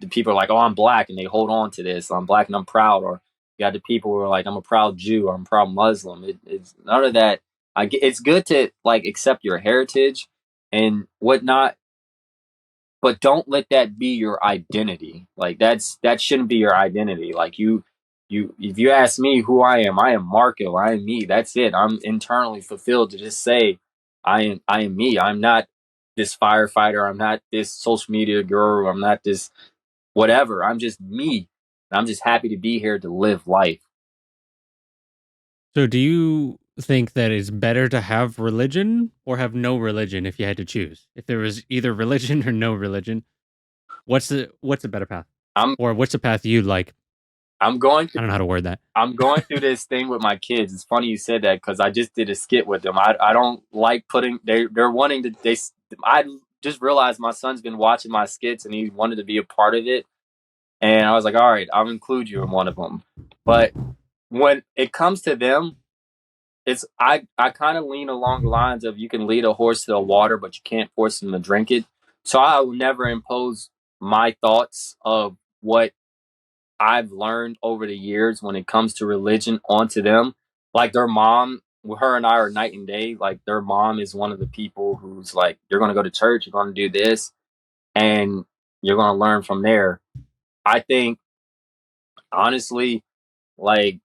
people are like, oh, I'm black, and they hold on to this. I'm black and I'm proud. Or you got the people who are like, I'm a proud Jew or I'm a proud Muslim. It's none of that. It's good to like accept your heritage and whatnot, but don't let that be your identity. Like, that shouldn't be your identity. Like, if you ask me who I am Marco. I am me. That's it. I'm internally fulfilled to just say I am me. I'm not this firefighter. I'm not this social media guru. I'm not this whatever. I'm just me. I'm just happy to be here to live life. So do you think that it's better to have religion or have no religion if you had to choose? If there was either religion or no religion, what's the better path? I'm Or what's the path you'd like? I'm going I don't know how to word that. I'm going through this thing with my kids. It's funny you said that because I just did a skit with them. I don't like putting they're wanting to they I just realized my son's been watching my skits and he wanted to be a part of it, and I was like, all right, I'll include you in one of them. But when it comes to them, it's I kind of lean along the lines of, you can lead a horse to the water, but you can't force him to drink it. So I will never impose my thoughts of what I've learned over the years when it comes to religion onto them. Like, their mom, her and I are night and day. Like, their mom is one of the people who's like, you're going to go to church, you're going to do this, and you're going to learn from there. I think, honestly, like,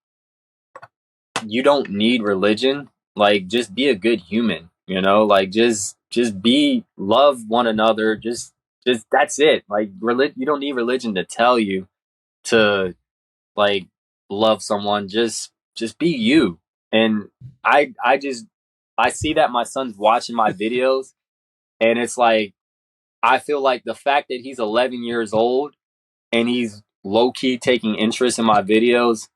you don't need religion. Like, just be a good human, like, just be, love one another. Just that's it. Like, you don't need religion to tell you to, like, love someone. Just be you. And I see that my son's watching my videos, and it's like, I feel like the fact that he's 11 years old and he's low key taking interest in my videos,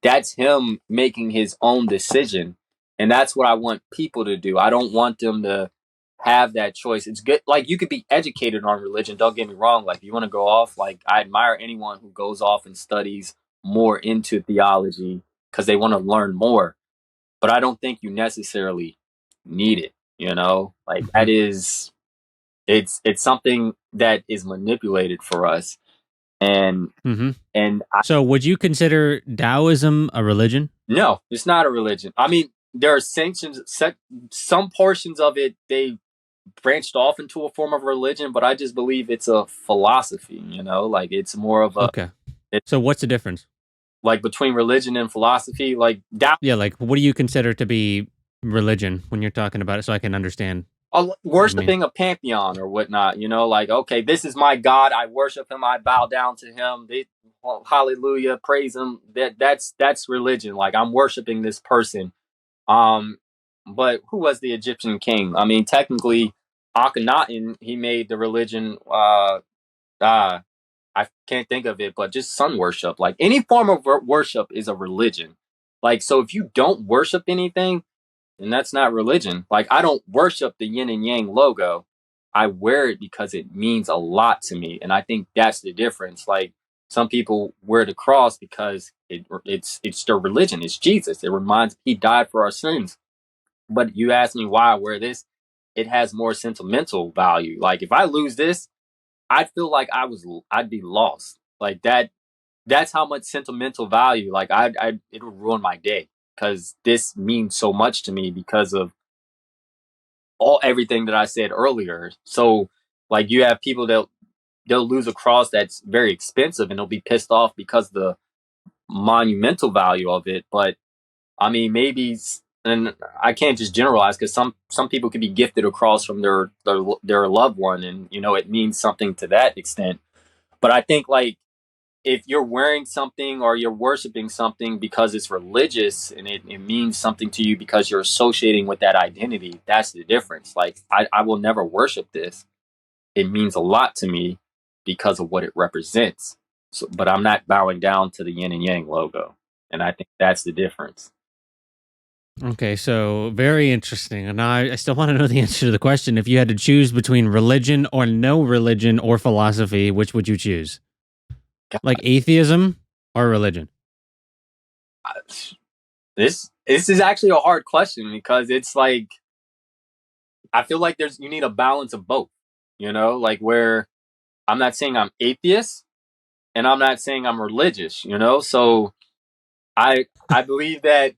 that's him making his own decision. And that's what I want people to do. I don't want them to have that choice. It's good. Like, you could be educated on religion. Don't get me wrong. Like, you want to go off, like, I admire anyone who goes off and studies more into theology because they want to learn more. But I don't think you necessarily need it. Like, Hmm. it's something that is manipulated for us. And, Hmm. and So would you consider Taoism a religion? No, it's not a religion. I mean, there are sanctions, some portions of it, they branched off into a form of religion, but I just believe it's a philosophy, like, it's more of Okay. it's So what's the difference? like between religion and philosophy, like that. Yeah, like what do you consider to be? religion when you're talking about it, so I can understand what you mean. Worshiping a pantheon or whatnot, like, okay, this is my God, I worship him, I bow down to him, hallelujah, praise him. That's religion. Like, I'm worshiping this person. um but who was the Egyptian king? I mean, technically, Akhenaten, he made the religion. I can't think of it, but just sun worship. Like, any form of worship is a religion. Like, so if you don't worship anything, and that's not religion. Like, I don't worship the yin and yang logo. I wear it because it means a lot to me, and I think that's the difference. Like, some people wear the cross because it's their religion. It's Jesus. It reminds he died for our sins. But you ask me why I wear this, it has more sentimental value. Like, if I lose this, I'd feel like I'd be lost. Like that. That's how much sentimental value. Like, it'll ruin my day because this means so much to me because of everything that I said earlier. So, like, you have people that they'll lose a cross that's very expensive and they'll be pissed off because of the monumental value of it. But I mean, maybe, and I can't just generalize because some people could be gifted a cross from their loved one, and it means something to that extent. But I think, like, if you're wearing something or you're worshiping something because it's religious and it means something to you because you're associating with that identity, that's the difference. Like, I will never worship this. It means a lot to me because of what it represents. So, but I'm not bowing down to the yin and yang logo. And I think that's the difference. Okay, so very interesting. And I still want to know the answer to the question. If you had to choose between religion or no religion or philosophy, which would you choose? Like atheism or religion? This is actually a hard question because it's like, I feel like you need a balance of both, like, where I'm not saying I'm atheist and I'm not saying I'm religious. So I believe that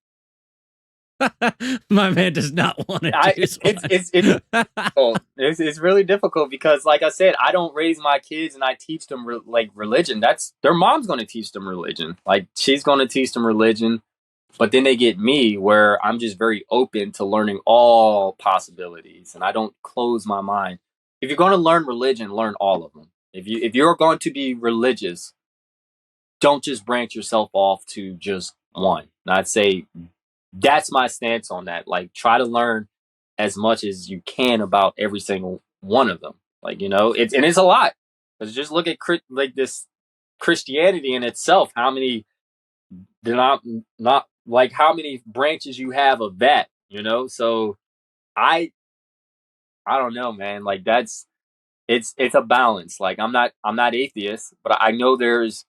My man does not want to I choose it's one. it's really difficult because, like I said, I don't raise my kids and I teach them like religion. That's their mom's going to teach them religion. Like, she's going to teach them religion, but then they get me where I'm just very open to learning all possibilities and I don't close my mind. If you're going to learn religion, learn all of them. If you're going to be religious, don't just branch yourself off to just one. And I'd say that's my stance on that. Like, try to learn as much as you can about every single one of them. Like, it's a lot. Because just look at like this Christianity in itself. How many not like how many branches you have of that. So I I don't know, man. Like, it's a balance. Like, I'm not atheist, but I know there's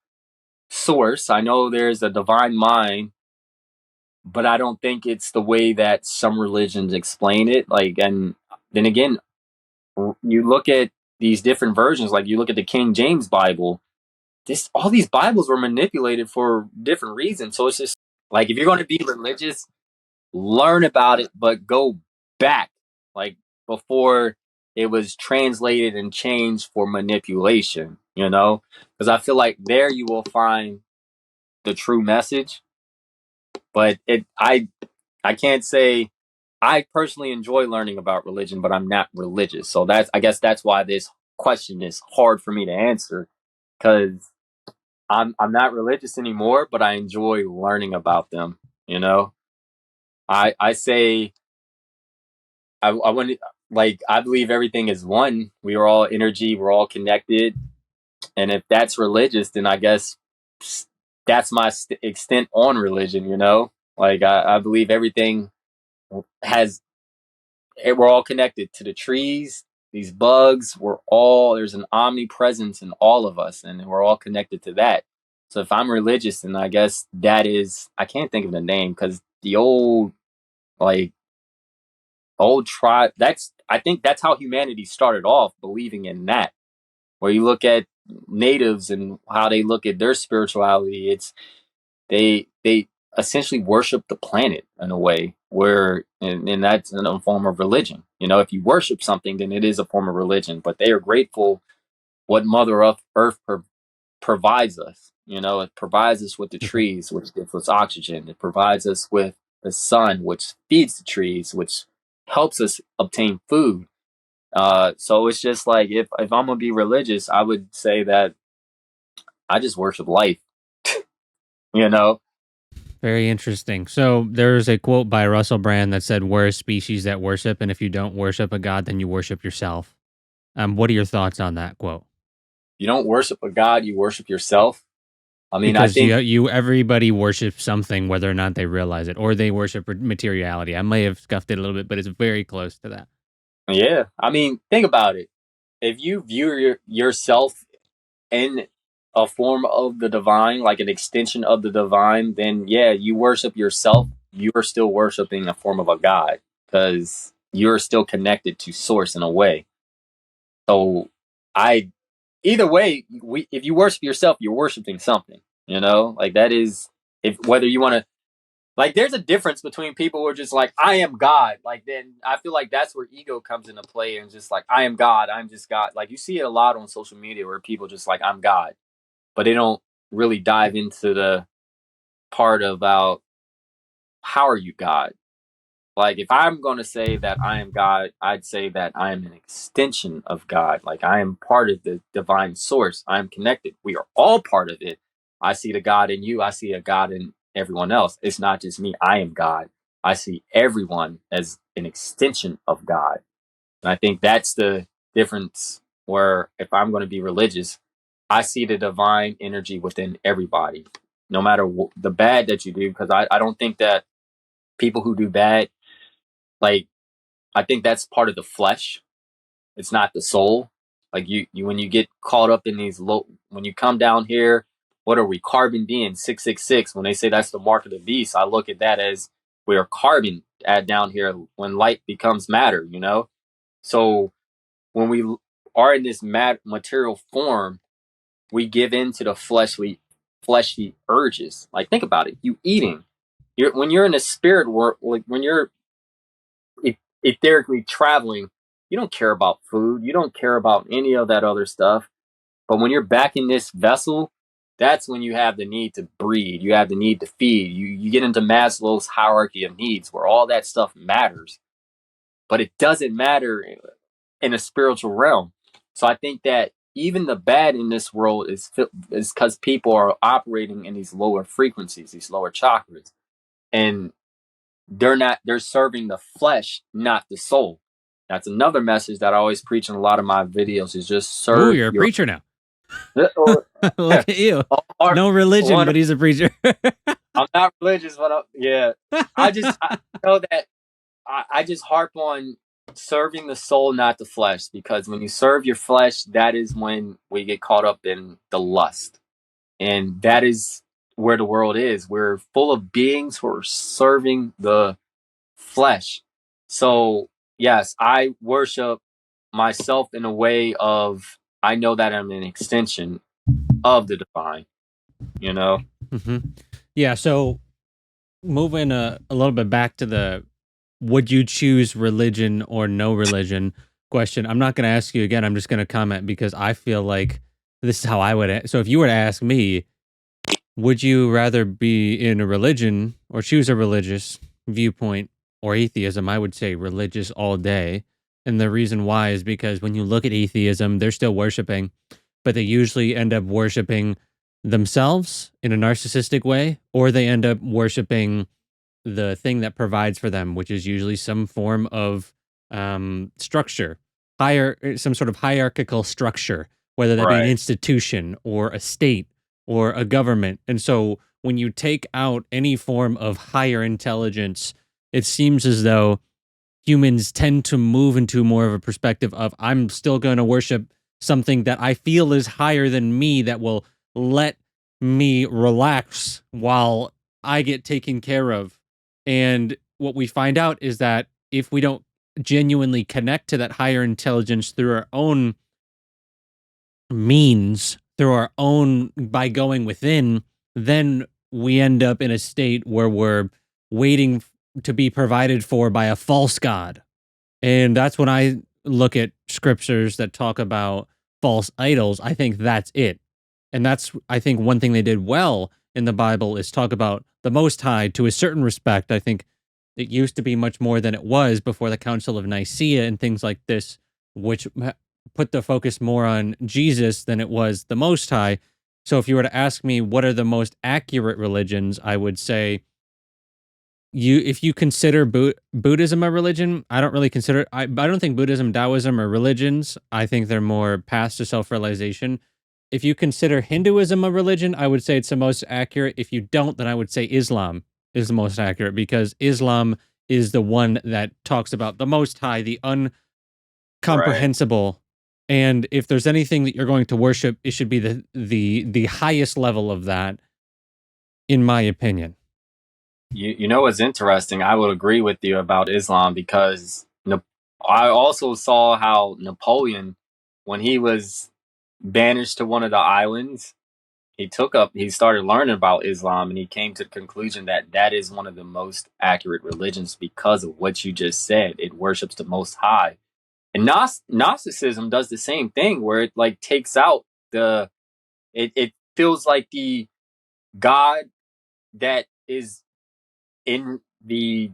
source. I know there's a divine mind, but I don't think it's the way that some religions explain it. Like, and then again, you look at these different versions. Like, you look at the King James Bible. All these Bibles were manipulated for different reasons. So it's just like, if you're going to be religious, learn about it, but go back, like, before it was translated and changed for manipulation. Because I feel like there you will find the true message. But I can't say I personally enjoy learning about religion, but I'm not religious. So I guess that's why this question is hard for me to answer, because I'm not religious anymore, but I enjoy learning about them. You know, I say I want like, I believe everything is one. We are all energy. We're all connected, and if that's religious, then I guess that's my extent on religion. Like, I believe everything has we're all connected to the trees, these bugs. There's an omnipresence in all of us, and we're all connected to that. So if I'm religious, then I guess that is, I can't think of the name because the like old tribe, I think that's how humanity started off, believing in that. Where you look at natives and how they look at their spirituality, they essentially worship the planet in a way where, and that's a form of religion. If you worship something, then it is a form of religion. But they are grateful what Mother Earth provides us. It provides us with the trees, which gives us oxygen. It provides us with the sun, which feeds the trees, which helps us obtain food. So it's just like if I'm gonna be religious, I would say that I just worship life. You know, Very interesting. So there's a quote by Russell Brand that said, "We're a species that worship, and if you don't worship a god, then you worship yourself." What are your thoughts on that quote? you don't worship a god, you worship yourself. I mean, I Because think, everybody worships something, whether or not they realize it, or they worship materiality. I may have scuffed it a little bit, but it's very close to that. yeah. I mean, think about it. If you view yourself in a form of the divine, like an extension of the divine, then yeah, you worship yourself. You are still worshiping a form of a god because you're still connected to source in a way. So, I either way, if you worship yourself, you're worshiping something. You know, like that is if whether you want to like. There's a difference between people who are just like, I am God. Like then I feel like that's where ego comes into play and just like, I am God. I'm just God. Like you see it a lot on social media where people just like, I'm God, but they don't really dive into the part about how are you God. Like if I'm going to say that I am God, I'd say that I am an extension of God. Like I am part of the divine source. I am connected. We are all part of it. I see the God in you. I see a God in everyone else. It's not just me. I am God. I see everyone as an extension of God. And I think that's the difference where if I'm going to be religious, I see the divine energy within everybody, no matter the bad that you do. Because I don't think that people who do bad, like, I think that's part of the flesh. It's not the soul. Like you when you get caught up in these low, when you come down here, what are we? Carbon being 666. When they say that's the mark of the beast, I look at that as we are carbon at down here when light becomes matter. You know, so when we are in this material form, we give in to the fleshly urges. Like think about it. You eating. When you're in the spirit world, like when you're etherically traveling, you don't care about food. You don't care about any of that other stuff. But when you're back in this vessel, that's when you have the need to breed. You have the need to feed. You get into Maslow's hierarchy of needs where all that stuff matters. But it doesn't matter in a spiritual realm. So I think that even the bad in this world is because people are operating in these lower frequencies, these lower chakras. And they're serving the flesh, not the soul. That's another message that I always preach in a lot of my videos is just Ooh, serve you're a your preacher now. or, Look at you. or No religion, one. but he's a preacher. I'm not religious, but yeah, I know that I just harp on serving the soul, not the flesh, because when you serve your flesh, that is when we get caught up in the lust, and that is where the world is. We're full of beings who are serving the flesh. So, yes, I worship myself in a way of I know that I'm an extension of the divine, you know? hmm Yeah. So moving a little bit back to the would you choose religion or no religion question. I'm not going to ask you again. I'm just going to comment because I feel like this is how I would. So if you were to ask me, would you rather be in a religion or choose a religious viewpoint or atheism? I would say religious all day. And the reason why is because when you look at atheism, they're still worshiping, but they usually end up worshiping themselves in a narcissistic way, or they end up worshiping the thing that provides for them, which is usually some form of structure, some sort of hierarchical structure, whether that be an Right. institution or a state or a government. And so when you take out any form of higher intelligence, it seems as though humans tend to move into more of a perspective of I'm still going to worship something that I feel is higher than me that will let me relax while I get taken care of. And what we find out is that if we don't genuinely connect to that higher intelligence through our own means, through our own by going within, then we end up in a state where we're waiting to be provided for by a false god. And that's when I look at scriptures that talk about false idols. I think that's it. And that's, I think, one thing they did well in the Bible is talk about the Most High to a certain respect. I think It used to be much more than it was before the Council of Nicaea and things like this, which put the focus more on Jesus than it was the Most High. So if you were to ask me what are the most accurate religions, I would say if you consider Buddhism a religion, I don't really consider I don't think Buddhism, Taoism are religions. I think they're more paths to self-realization. If you consider Hinduism a religion, I would say it's the most accurate. If you don't, then I would say Islam is the most accurate because Islam is the one that talks about the Most High, the Right. uncomprehensible. And if there's anything that you're going to worship, it should be the highest level of that, in my opinion. You know what's interesting? I would agree with you about Islam because I also saw how Napoleon, when he was banished to one of the islands, he started learning about Islam, and he came to the conclusion that that is one of the most accurate religions because of what you just said. It worships the Most High. And Gnosticism does the same thing, where it like takes out it feels like the God that is in the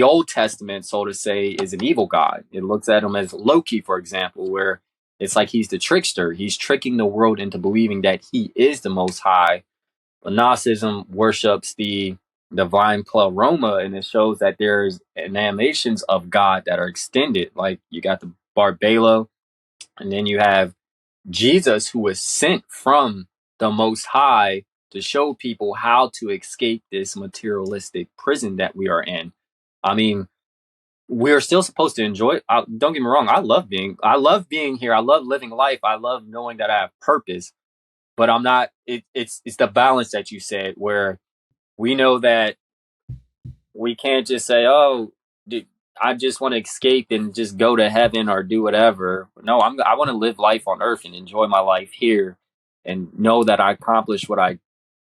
Old Testament, so to say, is an evil god. It looks at him as Loki, for example, where it's like he's the trickster. He's tricking the world into believing that he is the Most High. But Gnosticism worships the divine pleroma, and it shows that there's emanations of God that are extended. Like you got the Barbelo, and then you have Jesus, who was sent from the Most High to show people how to escape this materialistic prison that we are in. I mean, we're still supposed to enjoy it. Don't get me wrong. I love being here. I love living life. I love knowing that I have purpose, but I'm not, it's the balance that you said where we know that we can't just say, "Oh, I just want to escape and just go to heaven or do whatever." No, I want to live life on earth and enjoy my life here and know that I accomplished what I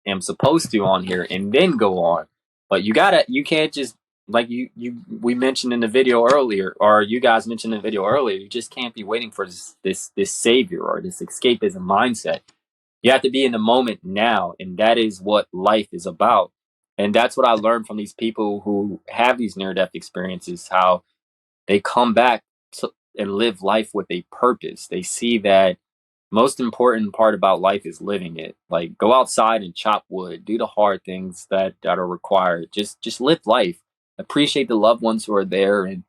am supposed to on here and then go on. But you can't just like we mentioned in the video earlier, or you guys mentioned in the video earlier, you just can't be waiting for this savior or this escapism mindset. You have to be in the moment now, and that is what life is about. And that's what I learned from these people who have these near death experiences, how they come back and live life with a purpose. They see that most important part about life is living it. Like go outside and chop wood, do the hard things that are required. Just live life. Appreciate the loved ones who are there, and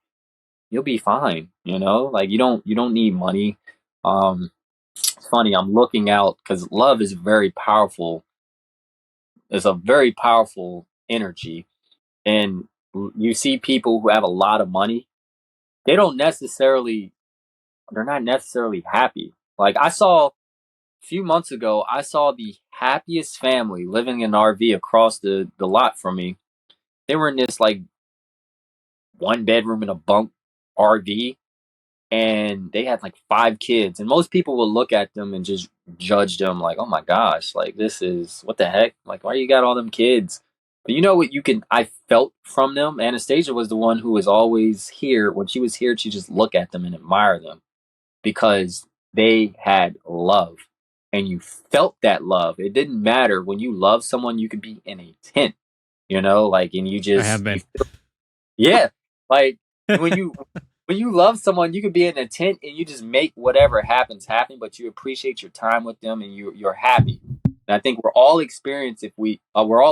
you'll be fine. Like you don't need money. It's funny. I'm looking out because love is very powerful. It's a very powerful energy, and you see people who have a lot of money. They don't necessarily. They're not necessarily happy. Like I saw a few months ago, I saw the happiest family living in an RV across the lot from me. They were in this like one bedroom in a bunk RV, and they had like 5 kids, and most people will look at them and just judge them like, oh my gosh, like this is what the heck, like why you got all them kids. But you know what, I felt from them. Anastasia was the one who was always here. When she was here, she just look at them and admire them because they had love, and you felt that love. It didn't matter. When you love someone, you could be in a tent, like, and I have you been. yeah, like when you love someone, you could be in a tent and you just make whatever happens happen, but you appreciate your time with them and you're happy. And I think we're all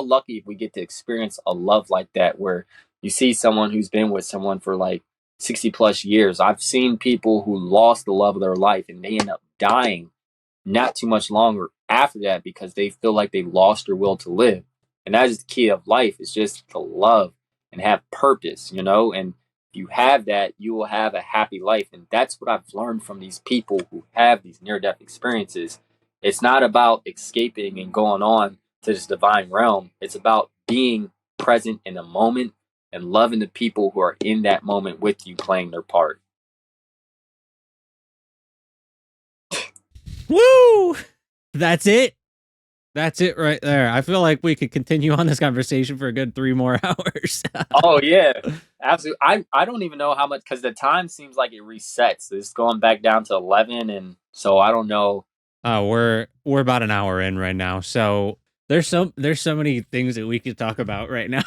lucky if we get to experience a love like that, where you see someone who's been with someone for like 60 plus years. I've seen people who lost the love of their life and they end up dying not too much longer after that because they feel like they lost their will to live. And that is the key of life, is just to love and have purpose, and if you have that, you will have a happy life. And that's what I've learned from these people who have these near death experiences. It's not about escaping and going on to this divine realm. It's about being present in the moment and loving the people who are in that moment with you, playing their part. Woo! That's it. That's it right there. I feel like we could continue on this conversation for a good 3 more hours. Oh yeah, absolutely. I don't even know how much, because the time seems like it resets. It's going back down to 11, and so I don't know. We're about an hour in right now, so there's so many things that we could talk about right now.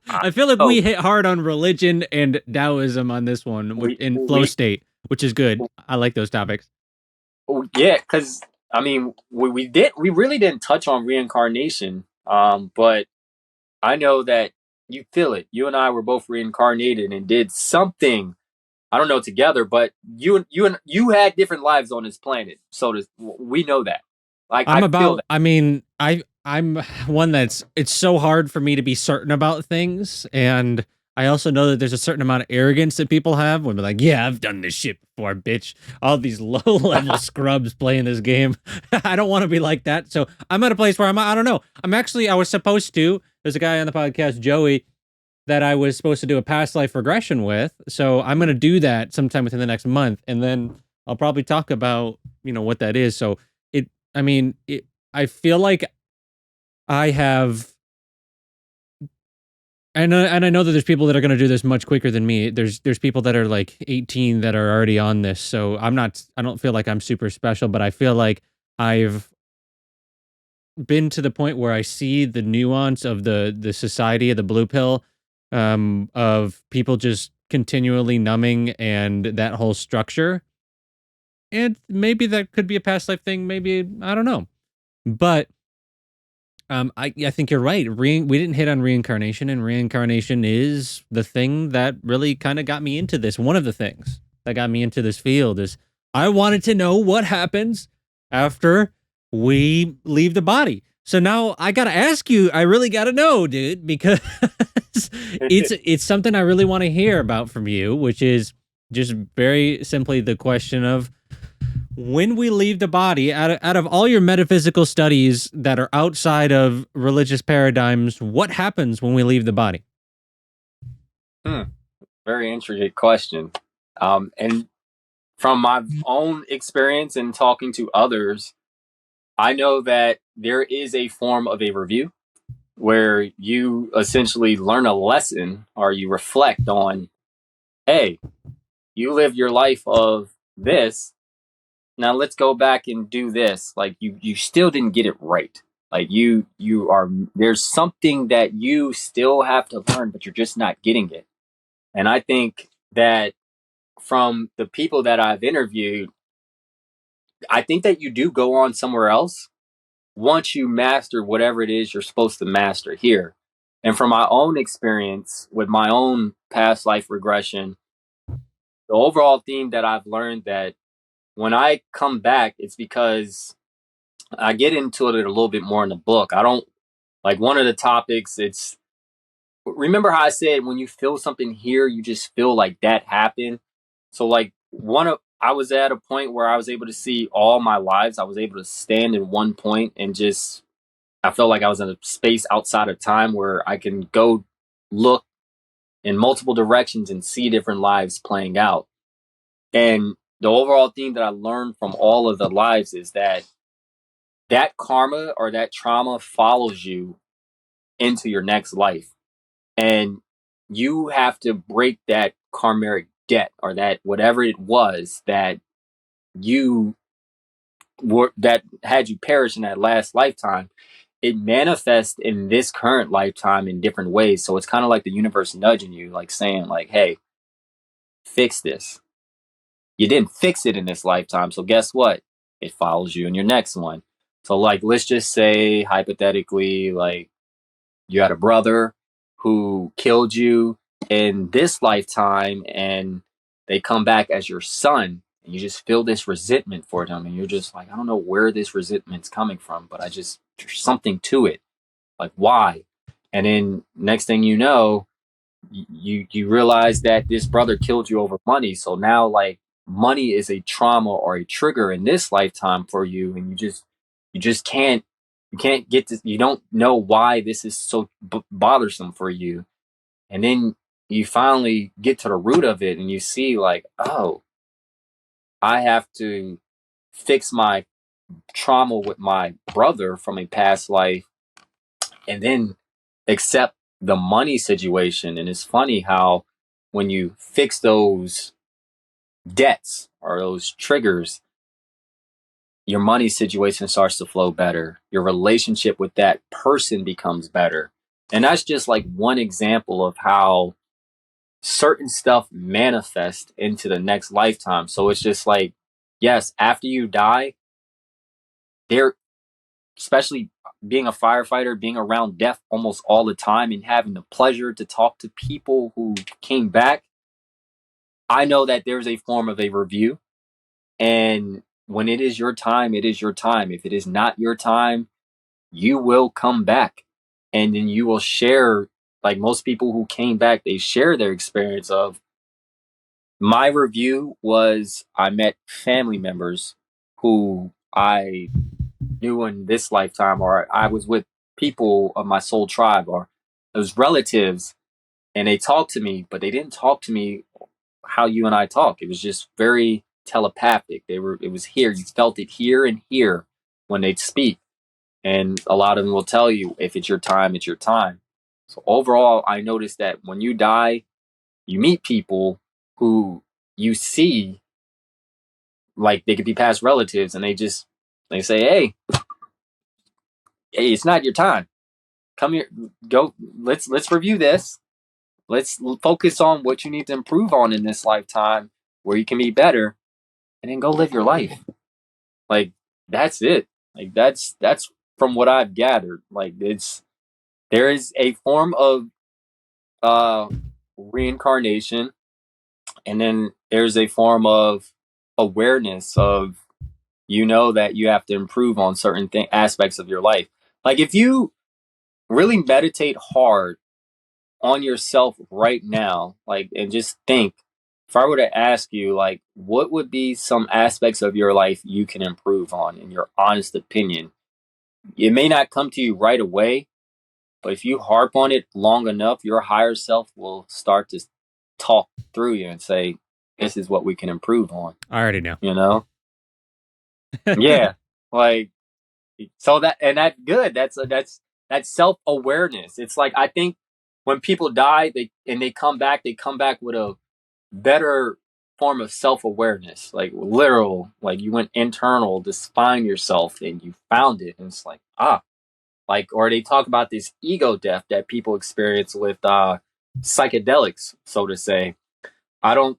I I feel like we know hit hard on religion and Taoism on this one in flow we state, which is good. I like those topics. yeah, because I mean, we really didn't touch on reincarnation, but I know that you feel it. You and I were both reincarnated and did something. I don't know together, but you had different lives on this planet, so we know that. Like I feel that. I mean, I'm one that's it's so hard for me to be certain about things, and I also know that there's a certain amount of arrogance that people have when they're like, "Yeah, I've done this shit before, bitch." All these low level scrubs playing this game. I don't want to be like that. So I'm at a place where I don't know. I was supposed to. There's a guy on the podcast, Joey, that I was supposed to do a past life regression with. So I'm gonna do that sometime within the next month, and then I'll probably talk about what that is. So I mean, I feel like I have, and I know that there's people that are going to do this much quicker than me. There's people that are like 18 that are already on this. So I don't feel like I'm super special, but I feel like I've been to the point where I see the nuance of the society of the blue pill, of people just continually numbing and that whole structure. And maybe that could be a past life thing. Maybe, I don't know. But I think you're right. We didn't hit on reincarnation, and reincarnation is the thing that really kind of got me into this. One of the things that got me into this field is I wanted to know what happens after we leave the body. So now I gotta ask you. I really gotta know, dude, because it's something I really want to hear about from you, which is just very simply the question of when we leave the body, out of all your metaphysical studies that are outside of religious paradigms, what happens when we leave the body? Hmm, very intricate question. And from my own experience and talking to others, I know that there is a form of a review where you essentially learn a lesson or you reflect on, hey, you lived your life of this. Now let's go back and do this. Like you still didn't get it right. Like you are there's something that you still have to learn, but you're just not getting it. And I think that from the people that I've interviewed, I think that you do go on somewhere else once you master whatever it is you're supposed to master here. And from my own experience with my own past life regression, the overall theme that I've learned that when I come back, it's because I get into it a little bit more in the book. I don't like one of the topics. It's remember how I said when you feel something here, you just feel like that happened. So like I was at a point where I was able to see all my lives. I was able to stand in one point and just I felt like I was in a space outside of time where I can go look in multiple directions and see different lives playing out. And the overall theme that I learned from all of the lives is that karma or that trauma follows you into your next life. And you have to break that karmic debt or that whatever it was that you that had you perish in that last lifetime. It manifests in this current lifetime in different ways. So it's kind of like the universe nudging you, like saying, like, hey, fix this. You didn't fix it in this lifetime. So guess what? It follows you in your next one. So like let's just say hypothetically, like you had a brother who killed you in this lifetime and they come back as your son and you just feel this resentment for them and you're just like, I don't know where this resentment's coming from, but there's something to it. Like why? And then next thing you know, you realize that this brother killed you over money. So now like money is a trauma or a trigger in this lifetime for you, and you just can't get to you don't know why this is so bothersome for you, and then you finally get to the root of it and you see like, oh, I have to fix my trauma with my brother from a past life and then accept the money situation. And it's funny how when you fix those debts or those triggers, your money situation starts to flow better. Your relationship with that person becomes better. And that's just like one example of how certain stuff manifest into the next lifetime. So it's just like, yes, after you die, there, especially being a firefighter, being around death almost all the time and having the pleasure to talk to people who came back, I know that there's a form of a review. And when it is your time, it is your time. If it is not your time, you will come back and then you will share. Like most people who came back, they share their experience of my review was I met family members who I knew in this lifetime, or I was with people of my soul tribe, or those relatives, and they talked to me, but they didn't talk to me how you and I talk. It was just very telepathic. It was here. You felt it here and here when they'd speak. And a lot of them will tell you if it's your time, it's your time. So overall, I noticed that when you die, you meet people who you see like they could be past relatives, and they say, hey, it's not your time. Come here, go. Let's review this. Let's focus on what you need to improve on in this lifetime, where you can be better, and then go live your life. Like that's it. Like that's from what I've gathered. Like there is a form of uh reincarnation, and then there's a form of awareness of that you have to improve on certain aspects of your life. Like if you really meditate hard on yourself right now, like, and just think, if I were to ask you, like, what would be some aspects of your life you can improve on, in your honest opinion? It may not come to you right away, but if you harp on it long enough, your higher self will start to talk through you and say, this is what we can improve on, I already know. you know? Yeah. Like, so that's good. That's self-awareness. It's like, I think when people die, they come back with a better form of self-awareness, like literal, like you went internal to find yourself and you found it. And it's like, like, or they talk about this ego death that people experience with psychedelics, so to say. I don't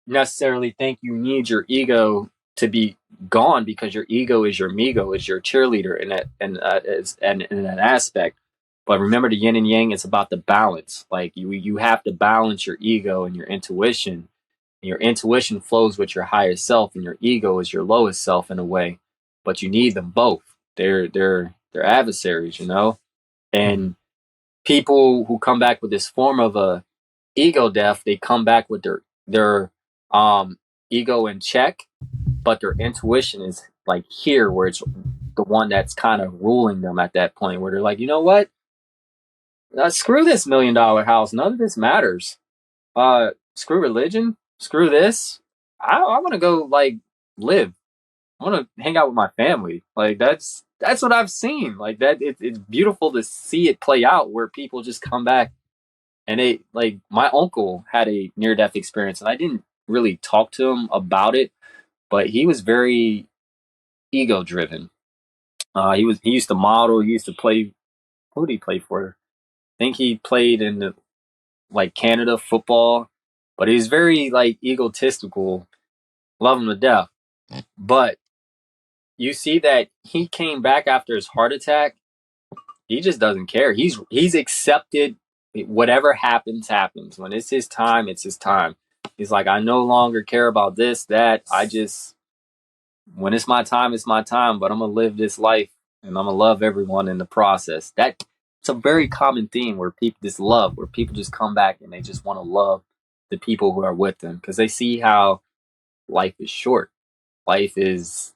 necessarily think you need your ego to be gone, because your ego is your migo, is your cheerleader in in that aspect. But remember, the yin and yang is about the balance. Like you have to balance your ego and your intuition. And your intuition flows with your higher self, and your ego is your lowest self in a way. But you need them both. They're adversaries, Mm-hmm. And people who come back with this form of a ego death, they come back with their ego in check, but their intuition is like here, where it's the one that's kind of ruling them at that point, where they're like, you know what? Screw this $1 million house. None of this matters. Screw religion. Screw this. I want to go like live. I want to hang out with my family. Like that's what I've seen. Like that, it's beautiful to see it play out, where people just come back. And they, like, my uncle had a near death experience, and I didn't really talk to him about it, but he was very ego driven. He used to model. He used to play. Who did he play for? I think he played in the like Canada football, but he was very like egotistical. Love him to death, but you see that he came back after his heart attack. He just doesn't care. He's accepted whatever happens, happens. When it's his time, it's his time. He's like, I no longer care about this, that. I just, when it's my time, it's my time. But I'm gonna live this life, and I'm gonna love everyone in the process. It's a very common theme, where people just love, where people just come back and they just want to love the people who are with them, because they see how life is short. Life is,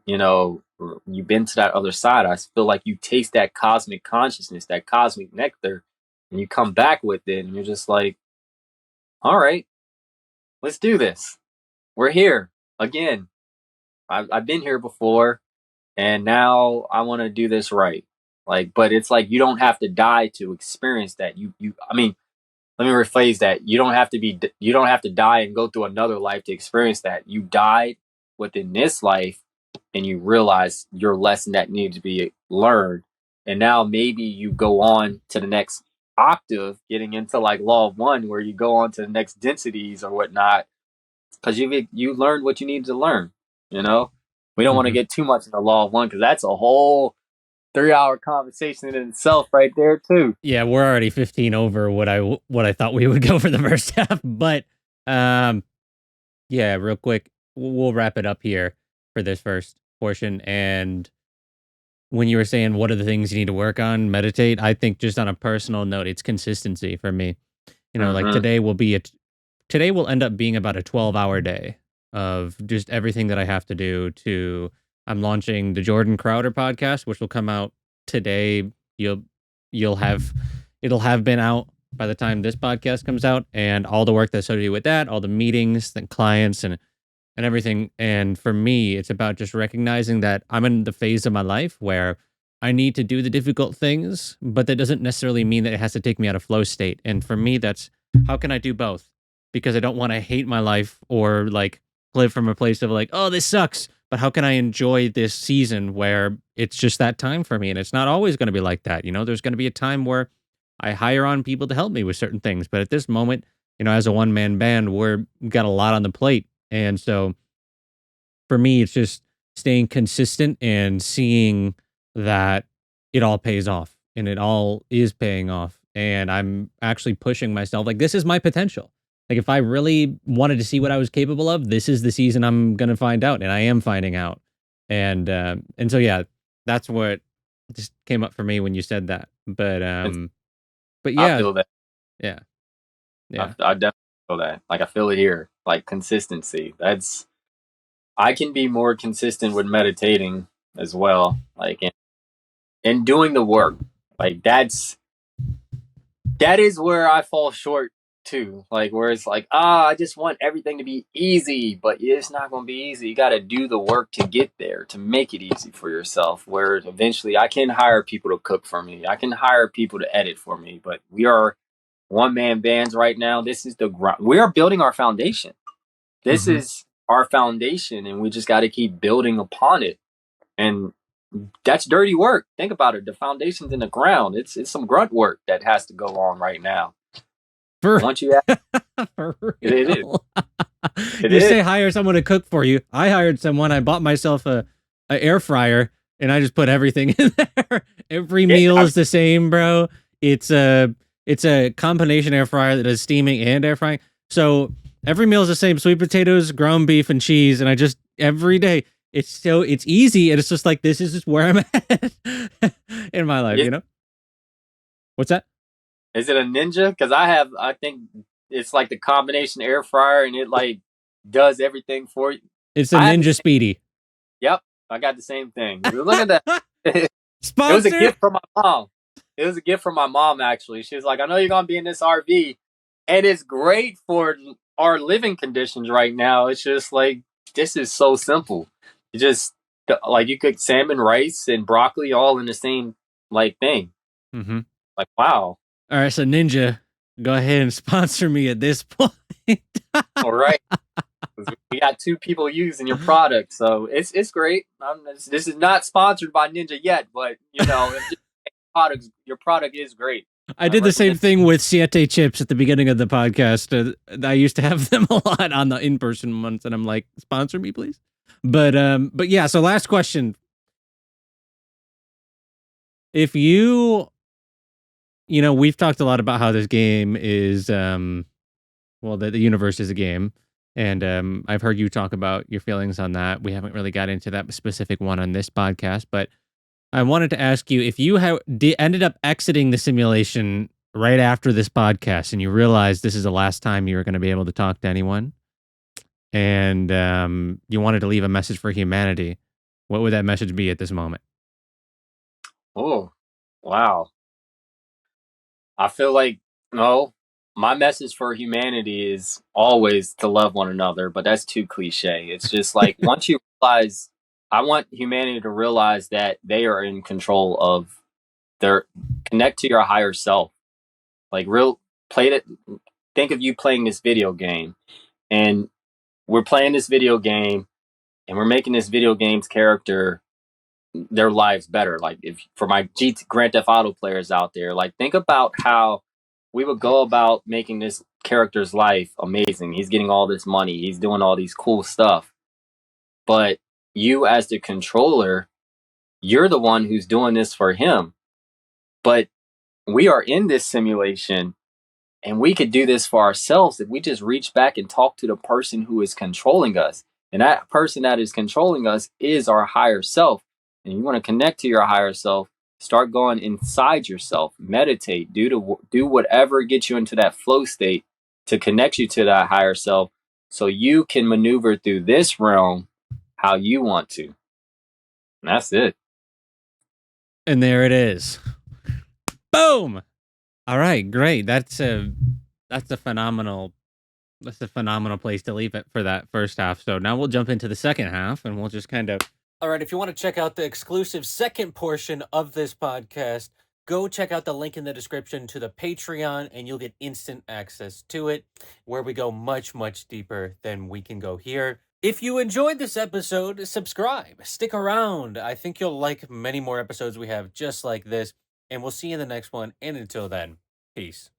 you've been to that other side. I feel like you taste that cosmic consciousness, that cosmic nectar, and you come back with it, and you're just like, all right, let's do this. We're here again. I've been here before, and now I want to do this right. Like, but it's like you don't have to die to experience that. I mean, let me rephrase that. You don't have to die and go through another life to experience that. You died within this life, and you realize your lesson that needed to be learned, and now maybe you go on to the next octave, getting into like law of one, where you go on to the next densities or whatnot, because you learned what you need to learn. You know, we don't want to Hmm. get too much in the law of one because that's a whole 3 hour conversation in itself, right there too. Yeah, we're already 15 over what I thought we would go for the first half, but um, yeah, real quick, we'll wrap it up here for this first portion. And when you were saying what are the things you need to work on, meditate, I think just on a personal note, it's consistency for me. Like Mm-hmm. today will end up being about a 12-hour day of just everything that I have to do to I'm launching the Jordan Crowder podcast, which will come out today. You'll have it'll have been out by the time this podcast comes out, and all the work that's associated with that, all the meetings and clients and everything. And for me, it's about just recognizing that I'm in the phase of my life where I need to do the difficult things, but that doesn't necessarily mean that it has to take me out of flow state. And for me, that's how can I do both? Because I don't want to hate my life or like live from a place of like, oh, this sucks. But how can I enjoy this season where it's just that time for me? And it's not always going to be like that. There's going to be a time where I hire on people to help me with certain things. But at this moment, as a one man band, we've got a lot on the plate. And so for me, it's just staying consistent and seeing that it all pays off and it all is paying off. And I'm actually pushing myself. Like, this is my potential. Like, if I really wanted to see what I was capable of, this is the season I'm going to find out. And I am finding out. And so, yeah, that's what just came up for me when you said that. But I yeah, feel that. yeah, I, yeah. I definitely feel that. Like I feel it here. Like consistency. That's I can be more consistent with meditating as well. Like and doing the work. Like that is where I fall short too. Like where it's like, I just want everything to be easy, but it's not going to be easy. You got to do the work to get there, to make it easy for yourself. Where eventually I can hire people to cook for me. I can hire people to edit for me, but we are one man bands right now. This is the ground. We are building our foundation. This Hmm. is our foundation, and we just got to keep building upon it. And that's dirty work. Think about it. The foundation's in the ground. It's some grunt work that has to go on right now. For, Once you have, for it is. real. It You is. say hire someone to cook for you. I hired someone. I bought myself a air fryer and I just put everything in there. Every Yeah, meal I is the same, bro. It's a combination air fryer that does steaming and air frying. So every meal is the same: sweet potatoes, ground beef, and cheese. And I just every day it's easy and it's just like this is just where I'm at in my life. is, What's that? is it a Ninja? Because I think it's like the combination air fryer, and it like does everything for you. It's a I have the Ninja same. Speedy. Yep, I got the same thing. Look at that. It was a Sponsor. gift from my mom. It was a gift from my mom, actually. She was like, I know you're going to be in this RV, and it's great for our living conditions right now. It's just like, this is so simple. You just, like, you cook salmon, rice, and broccoli all in the same, like, thing. Mm-hmm. Like, wow. All right, so Ninja, go ahead and sponsor me at this point. All right. We got two people using your product, so it's great. This is not sponsored by Ninja yet, but, your product is great. I I did the same recommend. thing with Siete chips at the beginning of the podcast. I used to have them a lot on the in-person ones, and I'm like, sponsor me, please. But yeah. So last question: if we've talked a lot about how this game is, well, the universe is a game, and I've heard you talk about your feelings on that. We haven't really got into that specific one on this podcast, but I wanted to ask you if you ended up exiting the simulation right after this podcast and you realized this is the last time you were going to be able to talk to anyone and you wanted to leave a message for humanity, what would that message be at this moment? Oh, wow. I feel like, no, my message for humanity is always to love one another, but that's too cliche. It's just like once you realize, I want humanity to realize that they are in control of their connect to your higher self. Like real play it. Think of you playing this video game, and we're playing this video game, and we're making this video game's character their lives better. Like if for my Grand Theft Auto players out there, like think about how we would go about making this character's life amazing. He's getting all this money, he's doing all these cool stuff, but you as the controller, you're the one who's doing this for him. But we are in this simulation and we could do this for ourselves if we just reach back and talk to the person who is controlling us. And that person that is controlling us is our higher self. And you want to connect to your higher self, start going inside yourself, meditate, do whatever gets you into that flow state to connect you to that higher self so you can maneuver through this realm how you want to. And that's it. And there it is. Boom. All right, great. That's a phenomenal place to leave it for that first half. So now we'll jump into the second half and we'll just kind of. All right, if you want to check out the exclusive second portion of this podcast, go check out the link in the description to the Patreon and you'll get instant access to it, where we go much, much deeper than we can go here. If you enjoyed this episode, subscribe, stick around. I think you'll like many more episodes we have just like this, and we'll see you in the next one. And until then, peace.